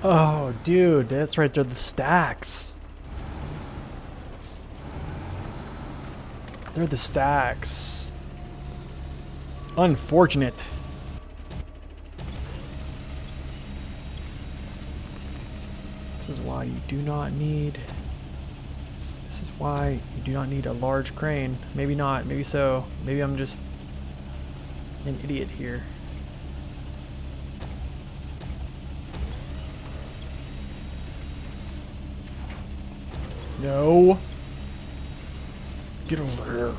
Oh, dude, that's right there, the stacks. They're the stacks. Unfortunate. This is why you do not need... This is why you do not need a large crane. Maybe not, maybe so. Maybe I'm just an idiot here. No. Get over here.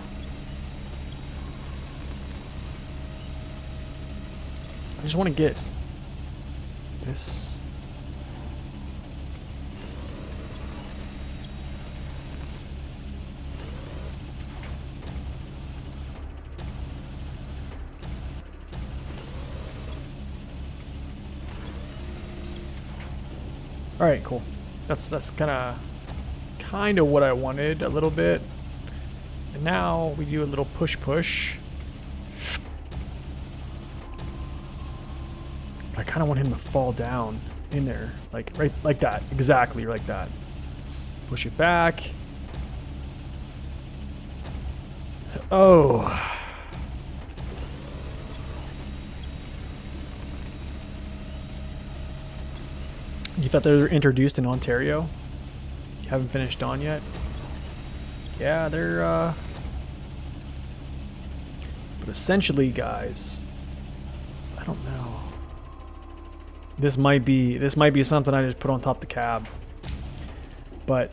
I just want to get this. All right, cool. That's kind of what I wanted a little bit. And now we do a little push. I kind of want him to fall down in there, like right like that, exactly like that. Push it back. Oh. You thought they were introduced in Ontario? You haven't finished on yet? Yeah, they're but essentially, guys, I don't know. This might be something I just put on top of the cab. But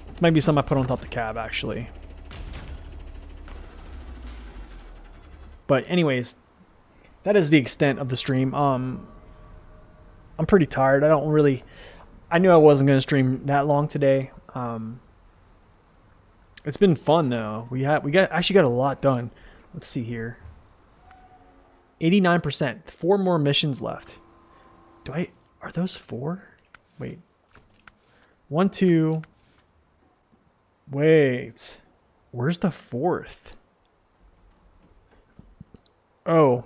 it might be something I put on top of the cab actually. But anyways, that is the extent of the stream. I'm pretty tired. I knew I wasn't going to stream that long today. It's been fun though. We actually got a lot done. Let's see here. 89%. 4 more missions left. Are those 4? Wait. 1, 2. Wait. Where's the 4th? Oh,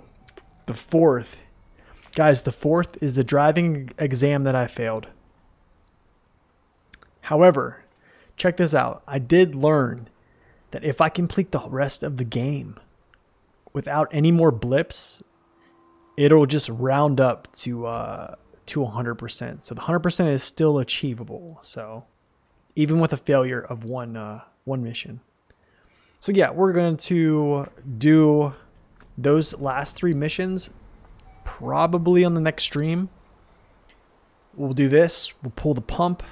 the 4th. Guys, the 4th is the driving exam that I failed. However, check this out. I did learn that if I complete the rest of the game without any more blips, it'll just round up to 100%. So the 100% is still achievable. So even with a failure of one mission. So yeah, we're going to do those last 3 missions probably on the next stream. We'll do this. We'll pull the pump.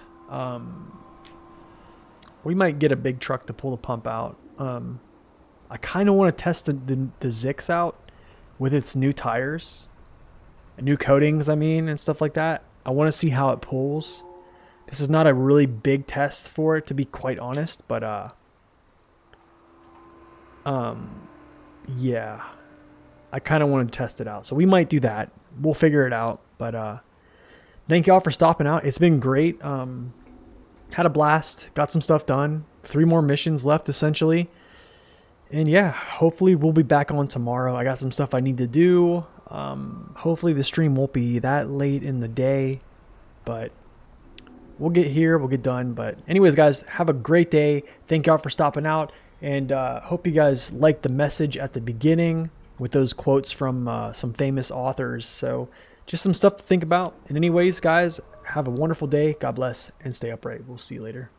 We might get a big truck to pull the pump out. I kind of want to test the Zix out with its new tires, new coatings, and stuff like that. I want to see how it pulls. This is not a really big test for it, to be quite honest, but yeah, I kind of want to test it out. So we might do that. We'll figure it out. But thank y'all for stopping out. It's been great. Had a blast. Got some stuff done. 3 more missions left, essentially. And yeah, hopefully we'll be back on tomorrow. I got some stuff I need to do. Hopefully the stream won't be that late in the day. But we'll get here. We'll get done. But anyways, guys, have a great day. Thank y'all for stopping out. And hope you guys liked the message at the beginning with those quotes from some famous authors. So just some stuff to think about. And anyways, guys, have a wonderful day. God bless and stay upright. We'll see you later.